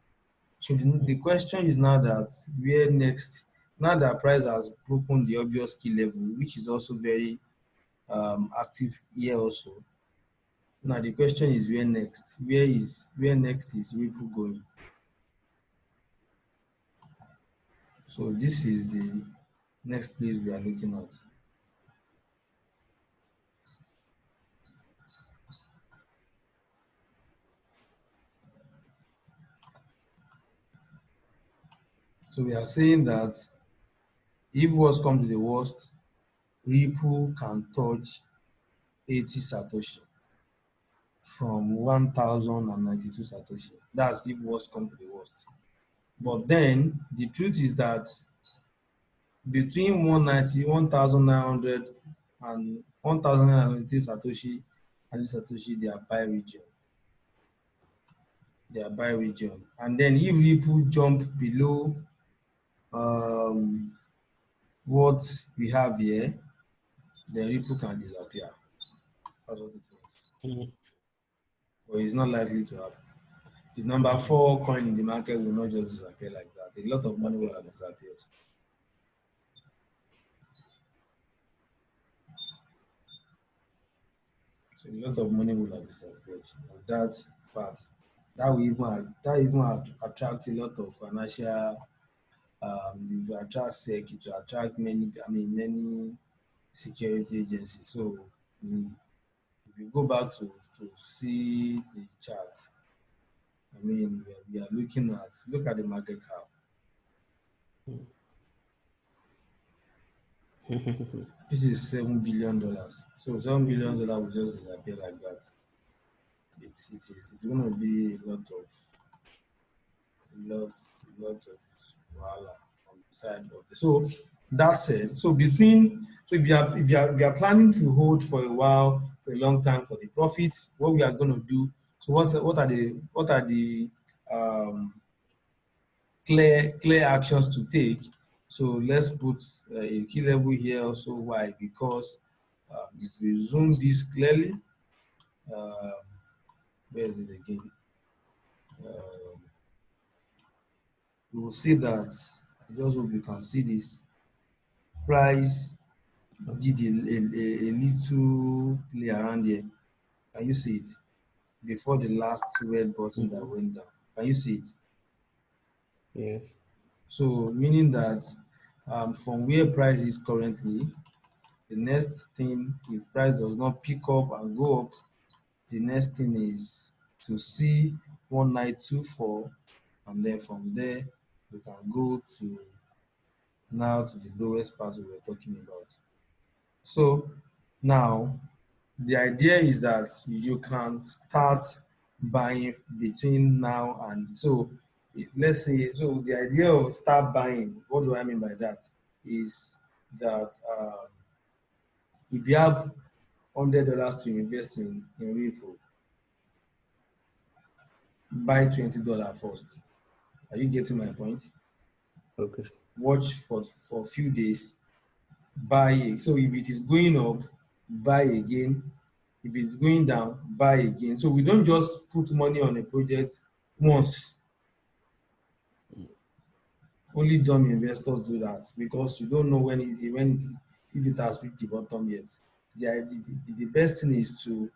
So the question is now that where next? Now that price has broken the obvious key level, which is also very active here also. Now the question is where next? Where next is Ripple going? So this is the next place we are looking at. So we are saying that if worst comes to the worst, Ripple can touch 80 Satoshi from 1092 Satoshi. That's if worst comes to the worst. But then the truth is that between 190, 1900 and 1993 Satoshi and this Satoshi, they are buy region. They are buy region. And then if Ripple jump below what we have here, then Ripple can disappear. That's what it means. But it's not likely to happen. The number 4 coin in the market will not just disappear like that. A lot of money will have disappeared. So a lot of money will have disappeared. And that part, that will even attract a lot of financial. If you attract SEC, it will attract many security agencies. So if you go back to see the chart, we are looking at look at the market cap. This is $7 billion. So $7 billion will just disappear like that. It's going to be a lot of wahala on the side of this. So that said, so if you are planning to hold for a while, for a long time for the profits, what we are going to do. So what are the clear actions to take? So let's put a key level here also. Why? Because if we zoom this clearly, where is it again? You will see that, I just hope you can see this, price did a little play around here. Can you see it? Before the last red button that went down. Can you see it? Yes. So meaning that from where price is currently, the next thing, if price does not pick up and go up, the next thing is to see 1924, and then from there we can go to now to the lowest part we were talking about. So now the idea is that you can start buying between now and so let's say, so the idea of start buying, what do I mean by that is that if you have $100 to invest in Ripple, buy $20 first. Are you getting my point? Okay. Watch for a few days, buy it. So if it is going up, buy again. If it's going down, buy again. So we don't just put money on a project once. Only dumb investors do that because you don't know if it has reached the bottom yet. The best thing is to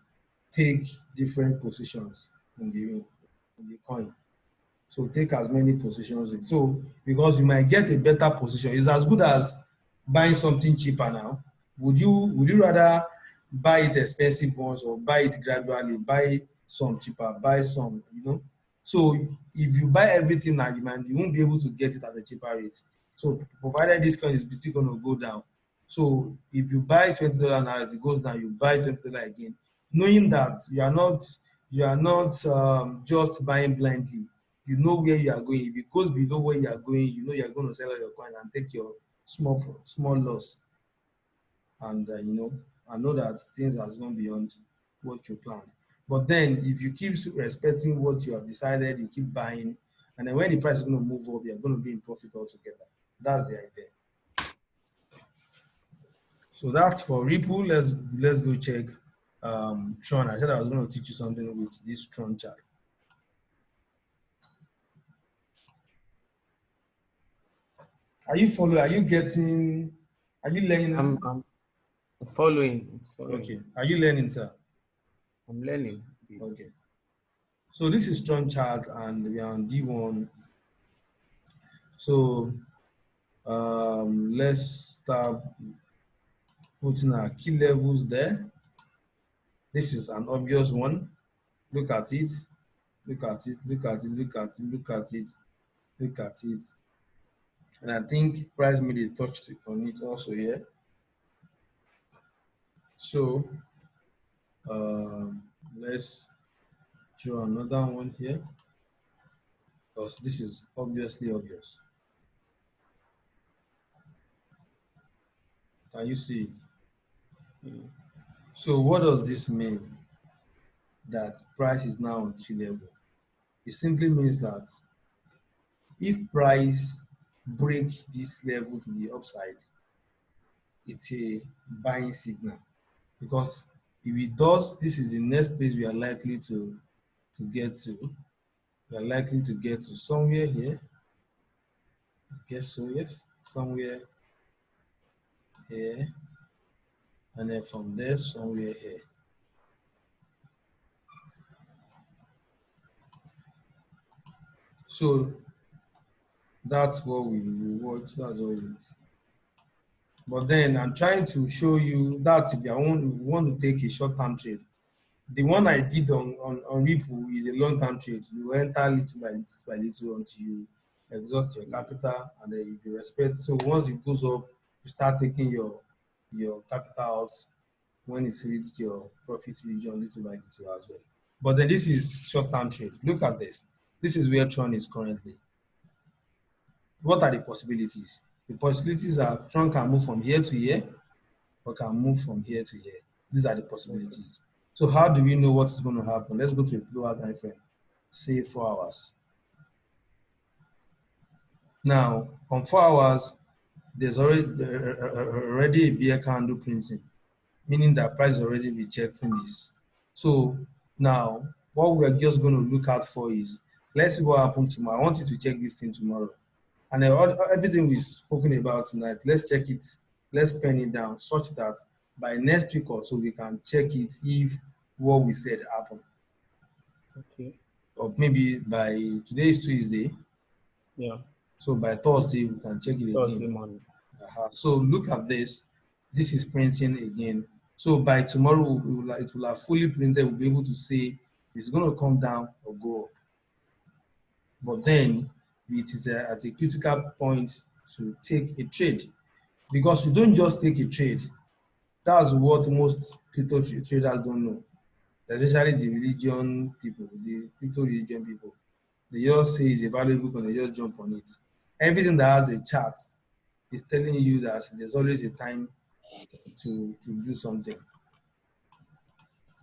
take different positions in the coin. So take as many positions. So because you might get a better position, it's as good as buying something cheaper now. Would you rather buy it expensive once or buy it gradually, buy some cheaper, buy some, So if you buy everything now, you won't be able to get it at a cheaper rate. So provided this coin is still going to go down. So if you buy $20 now, it goes down, you buy $20 again, knowing that you are not just buying blindly. You know where you are going. If it goes below where you are going, you know you are going to sell all your coin and take your small loss. And I know that things has gone beyond what you planned. But then if you keep respecting what you have decided, you keep buying, and then when the price is going to move up, you're going to be in profit altogether. That's the idea. So that's for Ripple. Let's go check Tron. I said I was going to teach you something with this Tron chart. Are you following? Are you getting? Are you learning? I'm following. Okay. Are you learning, sir? I'm learning. Okay. So this is Tron chart, and we are on D1. So Let's start putting our key levels there. This is an obvious one. Look at it. Look at it. Look at it. Look at it. Look at it. Look at it. And I think price made a touch on it also here. So let's draw another one here because this is obviously obvious. Can you see it? So what does this mean? That price is now on key level. It simply means that if price break this level to the upside, it's a buying signal. Because if it does, this is the next place we are likely to get to. We are likely to get to somewhere here. I guess so, yes. Somewhere here. And then from there, somewhere here. So that's what we watch. That's what we see. But then I'm trying to show you that if you want to take a short-term trade, the one I did on Ripple is a long-term trade. You enter little by little until you exhaust your capital, and then if you respect. So once it goes up, you start taking your capital out when it's reached your profit region little by little as well. But then this is short-term trade. Look at this. This is where Tron is currently. What are the possibilities? The possibilities are Tron can move from here to here, or can move from here to here. These are the possibilities. So how do we know what's going to happen? Let's go to a lower time frame, say 4 hours. Now, on 4 hours, there's already a bear candle printing, meaning that price is already rejecting this. So now, what we're just going to look out for is, let's see what happens tomorrow. I want you to check this thing tomorrow. And everything we've spoken about tonight, let's check it, let's pen it down such that by next week or so we can check it if what we said happened. Okay. Or maybe by today is Tuesday. Yeah. So by Thursday we can check it Thursday again. morning. So look at this. This is printing again. So by tomorrow it will have fully printed. We'll be able to say if it's going to come down or go up. But then it is at a critical point to take a trade, because you don't just take a trade. That's what most crypto traders don't know, especially the religion people, the crypto religion people. They just say it's a valuable and they just jump on it. Everything that has a chart is telling you that there's always a time to do something.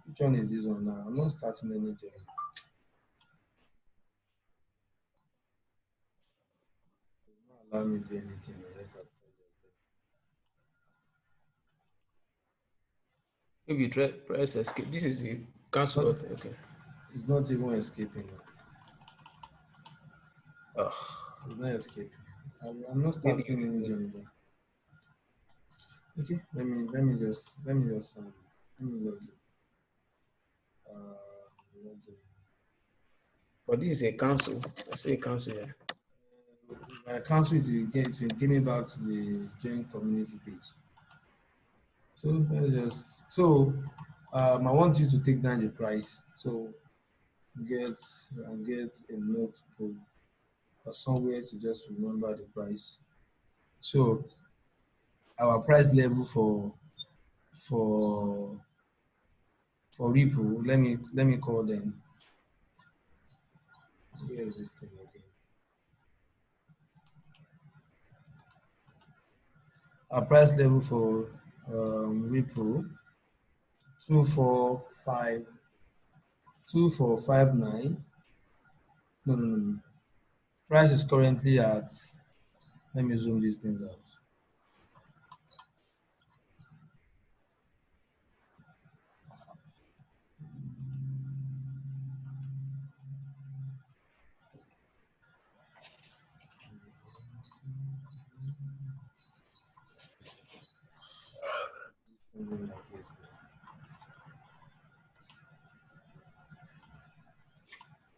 Which one is this one now? I'm not starting any journey. Allow me to do anything. Let's just Maybe you try press escape. This is the cancel But- button. Okay. It's not even escaping. Oh, It's not escaping. I'm not maybe starting any journey. Okay, let me just let me log in. Log in. but this is a cancel. I say cancel here. I cancel it to give me back to the join community page. So let's just I want you to take down the price. So get a notebook or somewhere to just remember the price. So our price level for Ripple, let me call them. Where is this thing again? Our price level for Ripple 2459. No. Price is currently at, let me zoom these things out.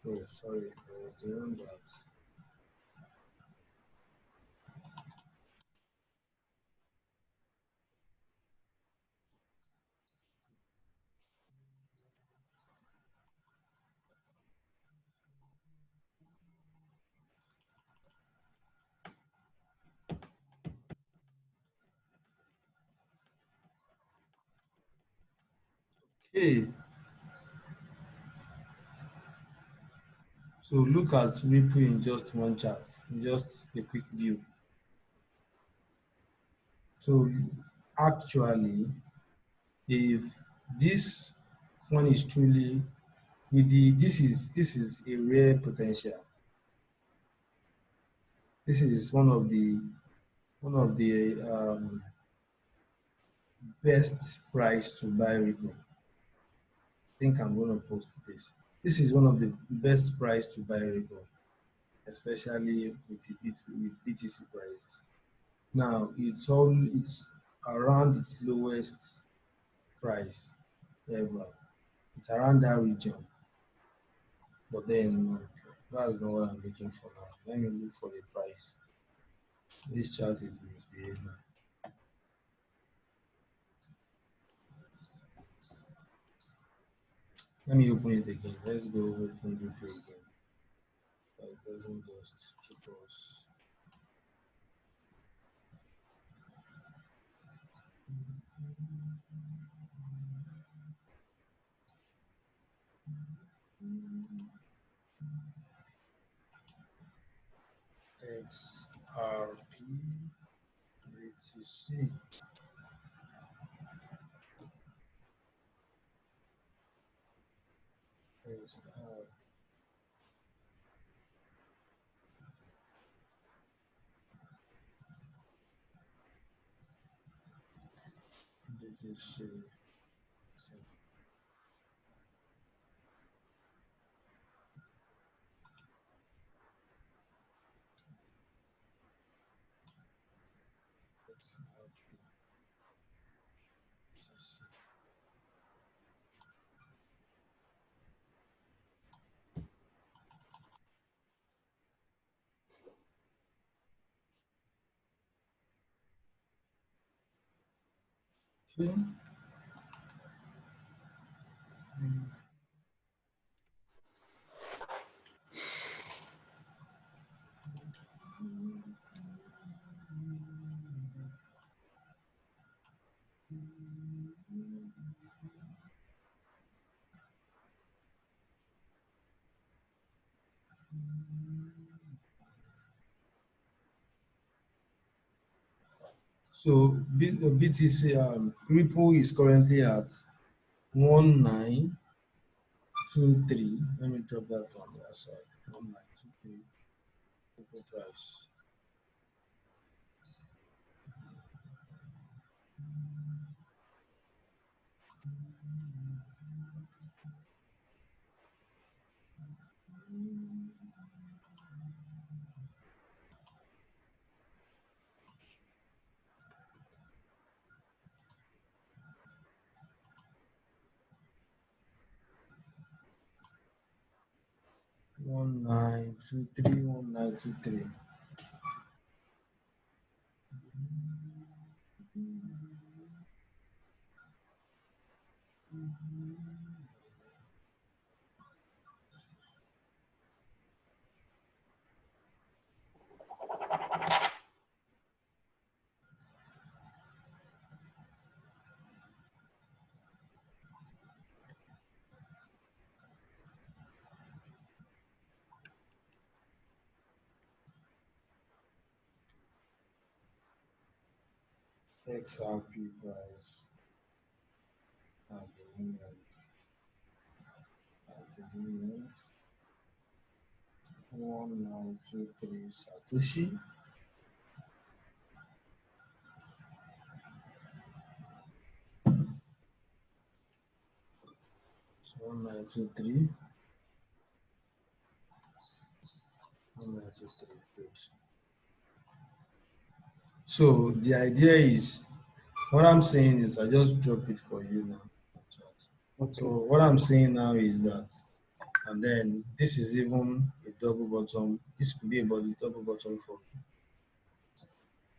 Oh, sorry, I was doing that. Okay. So look at Ripple in just one chart, in just a quick view. So actually, if this one is truly with the this is a rare potential. This is one of the best price to buy Ripple. I think I'm going to post this. This is one of the best price to buy Ripple, especially with BTC prices. Now it's around its lowest price ever. It's around that region, but then that's not what I'm looking for now. Let me look for the price. This chart is misbehaving. Let me open it again. Let's go open it again. So it doesn't just keep us. XRP BTC. XRP BTC. Okay. So BTC Ripple is currently at 1923. Let me drop that on the other side. 1923 Ripple price. 1923. XRP price at the moment. At the moment. 1923 Satoshi. So 1923. 1923. Good. So the idea is, what I'm saying is, I just drop it for you now. So Okay. what I'm saying now is that, and then this is even a double bottom. This could be about the double bottom for me.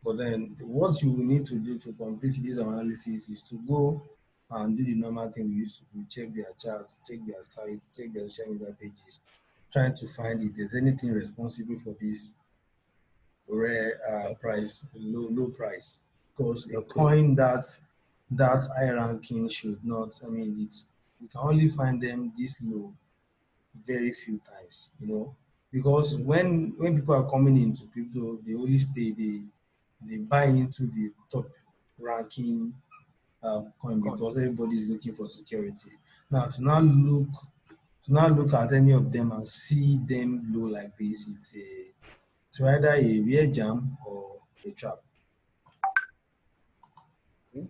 But then what you will need to do to complete this analysis is to go and do the normal thing we used to do: check their charts, check their sites, check their social media pages, trying to find if there's anything responsible for this rare price, low price. Because a Okay. coin that high ranking should not, I mean, you can only find them this low very few times, you know, because when people are coming into crypto, they only they buy into the top ranking coin because everybody's looking for security. Now to now look at any of them and see them low like this, it's either a real jam or a trap.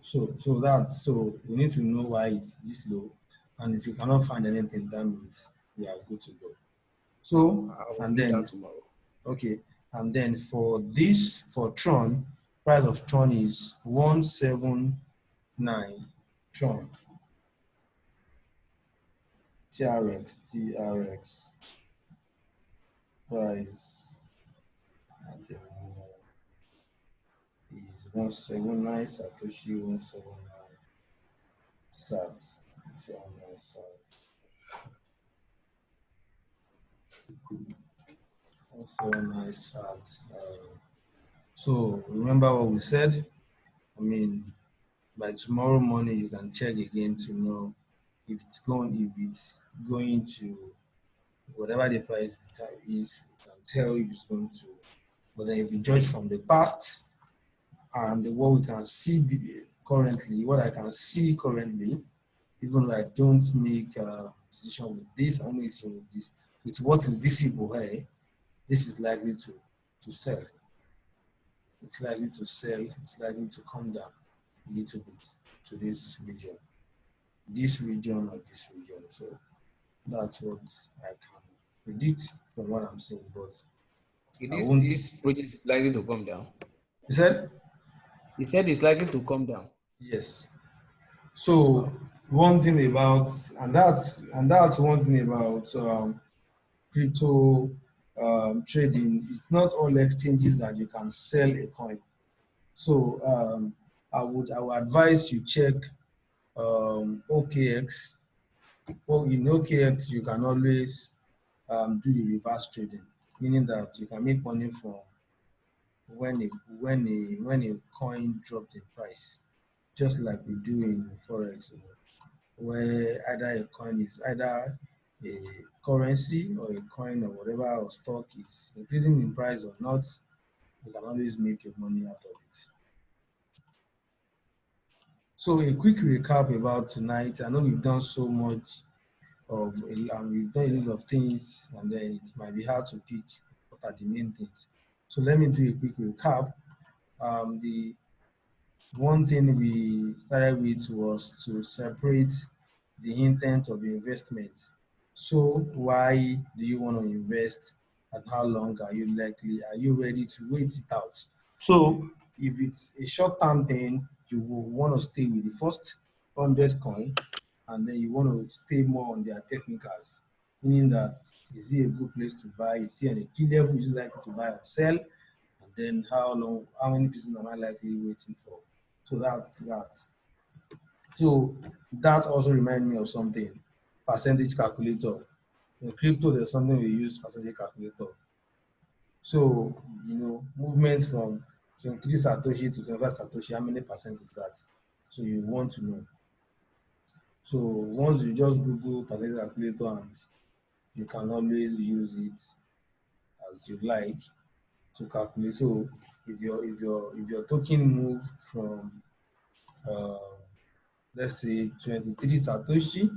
So we need to know why it's this low, and if you cannot find anything, that means we are good to go. So I will and do then that tomorrow. okay, and then for Tron, price of Tron is 179 Tron. TRX price at the moment is 179 Satoshi 179 Sat. 179 Sat. 179 Sat. So remember what we said? I mean, by tomorrow morning you can check again to know if it's going to whatever the price is, you can tell if it's going to. But then if you judge from the past and what we can see currently, what I can see currently, even though I don't make a decision with this, I only see with this, with what is visible here, this is likely to sell. It's likely to sell, it's likely to come down a little bit to this region or this region. So that's what I can predict from what I'm saying, but I won't. This project is likely to come down. You said? He said it's likely to come down. Yes. So one thing about, and that's one thing about crypto trading. It's not all exchanges that you can sell a coin. So I would advise you check OKX. Well, in OKX you can always do the reverse trading, meaning that you can make money from when a coin drops in price, just like we do in forex, where either a coin is either a currency or a coin or whatever or stock is increasing in price or not, you can always make your money out of it. So a quick recap about tonight. I know we've done so much we've done a lot of things, and then it might be hard to pick what are the main things. So let me do a quick recap. The one thing we started with was to separate the intent of the investment. So why do you want to invest, and how long are you ready to wait it out? So if it's a short-term thing, you will want to stay with the first 100 coin, and then you want to stay more on their technicals, meaning that is it a good place to buy? Is it on a key level? Is it likely to buy or sell? And then how many pieces am I likely waiting for? So that's that. So that also reminds me of something, percentage calculator. In crypto, there's something we use, percentage calculator. So, movements from 23 Satoshi to 25 Satoshi, how many percent is that? So you want to know. So once you just Google percentage calculator, and you can always use it as you like to calculate. So if your token move from let's say 23 Satoshi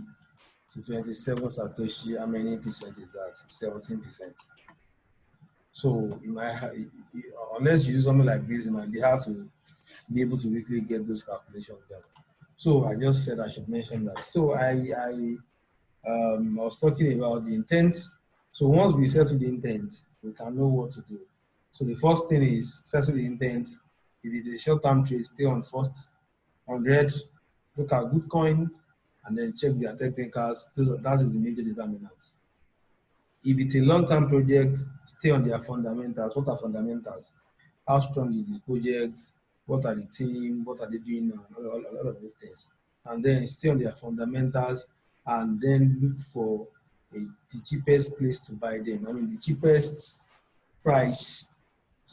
to 27 Satoshi, how many percent is that? 17%. So you might unless you use something like this, it might be hard to be able to quickly get those calculations done. So I just said I should mention that. So I was talking about the intent. So once we settle the intent, we can know what to do. So the first thing is settle the intent. If it's a short-term trade, stay on first 100, look at good coins, and then check their technicals. That is the major determinant. If it's a long-term project, stay on their fundamentals. What are fundamentals? How strong is the project? What are the team? What are they doing? All of those things. And then stay on their fundamentals, and then look for the cheapest place to buy them. I mean, the cheapest price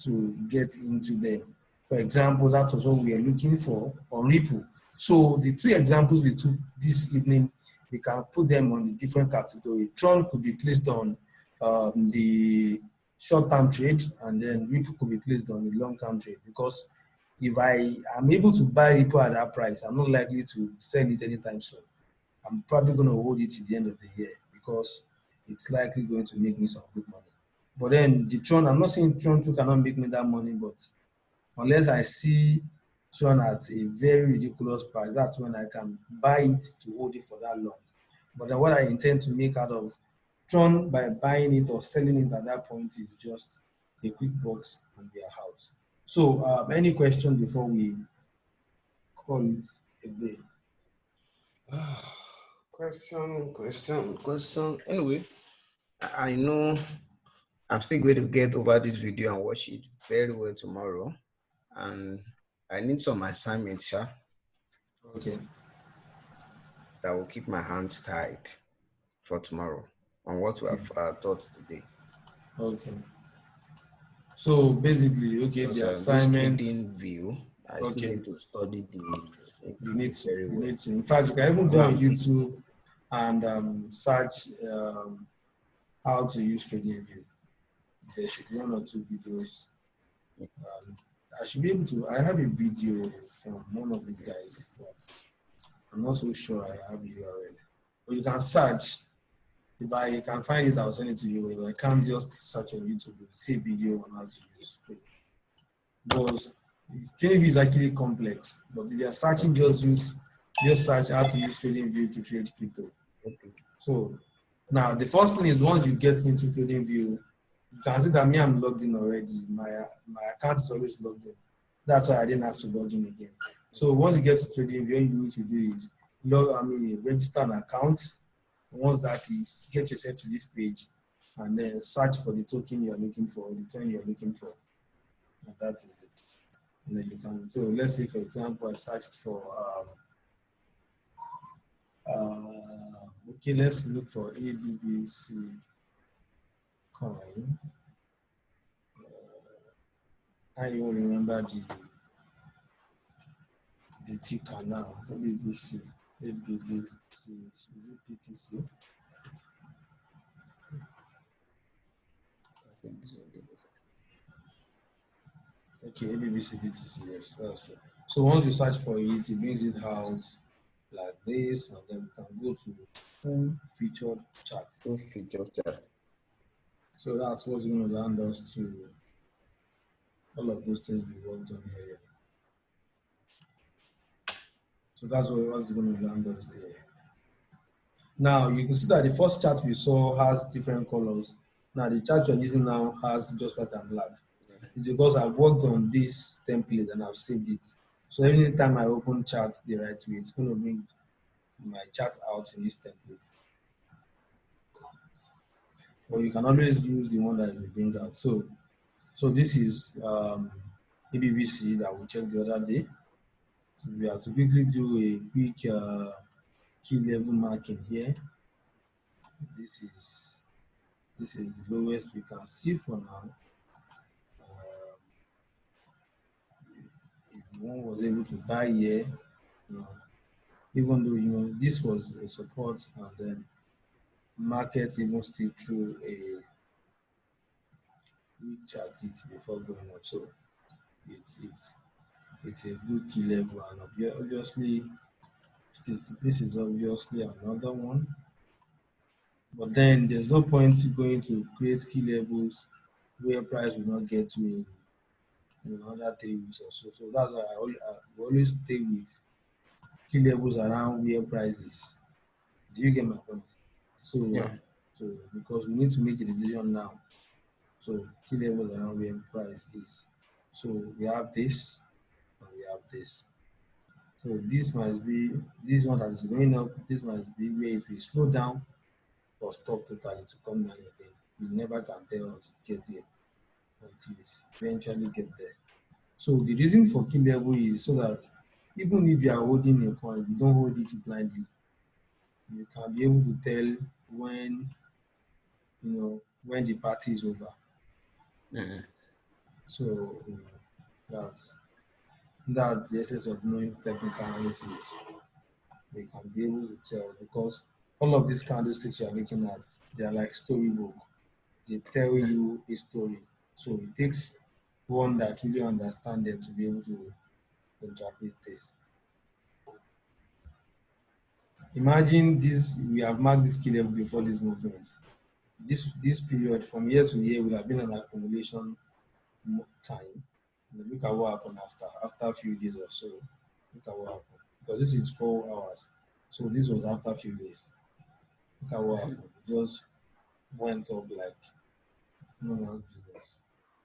to get into them. For example, that was what we are looking for on Ripple. So the two examples we took this evening we can put them on a different category. Tron could be placed on the short-term trade, and then Ripple could be placed on the long-term trade, because if I am able to buy Ripple at that price, I'm not likely to sell it anytime soon. I'm probably going to hold it to the end of the year because it's likely going to make me some good money. But then the Tron, I'm not saying Tron 2 cannot make me that money, but unless I see Tron at a very ridiculous price, that's when I can buy it to hold it for that long. But then what I intend to make out of Tron by buying it or selling it at that point is just a quick box and we are out. So any question before we call it a day? Question. Anyway, I know I'm still going to get over this video and watch it very well tomorrow. And I need some assignments, sir, Okay. that will keep my hands tied for tomorrow on what we have taught today. Okay. So basically, okay, Because, the assignment. this trading view, I still Okay. need to study You need to. very You well. need to. In fact, you can even go on YouTube and search how to use TradingView. There should be 1 or 2 videos. I should be able to. I have a video from one of these guys that I'm not so sure I have the URL. But you can search. If I can find it, I'll send it to you. If I can't, just search on YouTube, see a video on how to use it. Because TradingView is actually complex, but if you are searching, just search how to use TradingView to trade crypto. Okay. So now the first thing is, once you get into TradingView, you can see that me, I'm logged in already. My account is always logged in. That's why I didn't have to log in again. So once you get to TradingView, what you need to do is register an account. Once that is, get yourself to this page and then search for the token you're looking for, the token you're looking for. And that is it. And then you can, so let's say, for example, I searched for, okay, let's look for ABBC coin. I don't remember the ticker now. ABBC, is it PTC? Okay, ABBC BTC, yes, that's true. So once you search for it, it brings it out like this, and then we can go to full featured chart. Full featured chart. So that's what's going to land us to all of those things we worked on here. So that's what's going to land us here. Now you can see that the first chart we saw has different colors. Now the chart we're using now has just white and black. It's because I've worked on this template and I've saved it. So every time I open charts the right way, it's going to bring my chart out in this template. Or you can always use the one that it will bring out. So this is ABBC that we checked the other day. So we have to quickly do a quick key level marking here. This is the lowest we can see for now. If one was able to buy here, even though this was a support, and then market even still threw a weak chart it before going up. So it's a good key level, and obviously this is obviously another one. But then there's no point going to create key levels where price will not get to in another 3 weeks or so. So that's why I always stay with key levels around where price is. Do you get my point? So Yeah. So because we need to make a decision now. So key levels around where price is. So we have this and we have this. So this must be this one that is going up. This must be where it will slow down or stop totally to come down again. You never can tell until it gets here, until it eventually get there. So the reason for key level is so that even if you are holding a coin, you don't hold it blindly. You can be able to tell when when the party is over. Mm-hmm. So that's the essence of knowing technical analysis. We can be able to tell because all of these candlesticks you are looking at, they are like storybook. They tell you a story. So it takes one that really understands them to be able to interpret this. Imagine this, we have marked this key level before this movement. This period from year to year will have been an accumulation time. Look at what happened after a few days or so. Look at what happened. Because this is 4 hours. So this was after a few days. Look at what happened. It just went up like no one's business.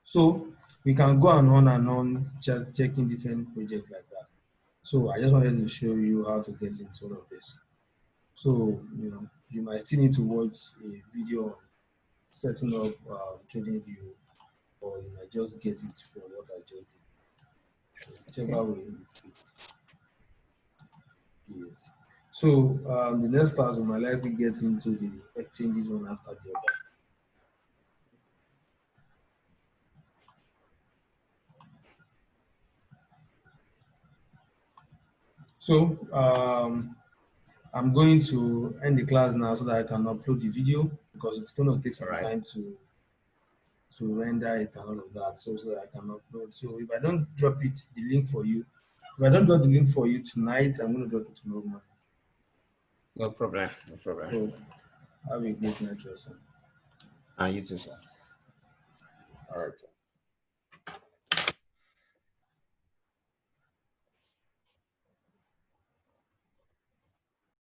So we can go on and on checking different projects like that. So I just wanted to show you how to get into all of this. So you might still need to watch a video on setting up trading view, or you might just get it from what I just did. Whichever way it is. So the next class we might likely get into the exchanges one after the other. So I'm going to end the class now so that I can upload the video, because it's going to take some time to render it and all of that, so that I can upload. So if I don't drop it, the link for you, if I don't drop the link for you tonight, I'm going to drop it tomorrow morning. No problem. No problem. So have a great night, Jason. And you too, sir. All right.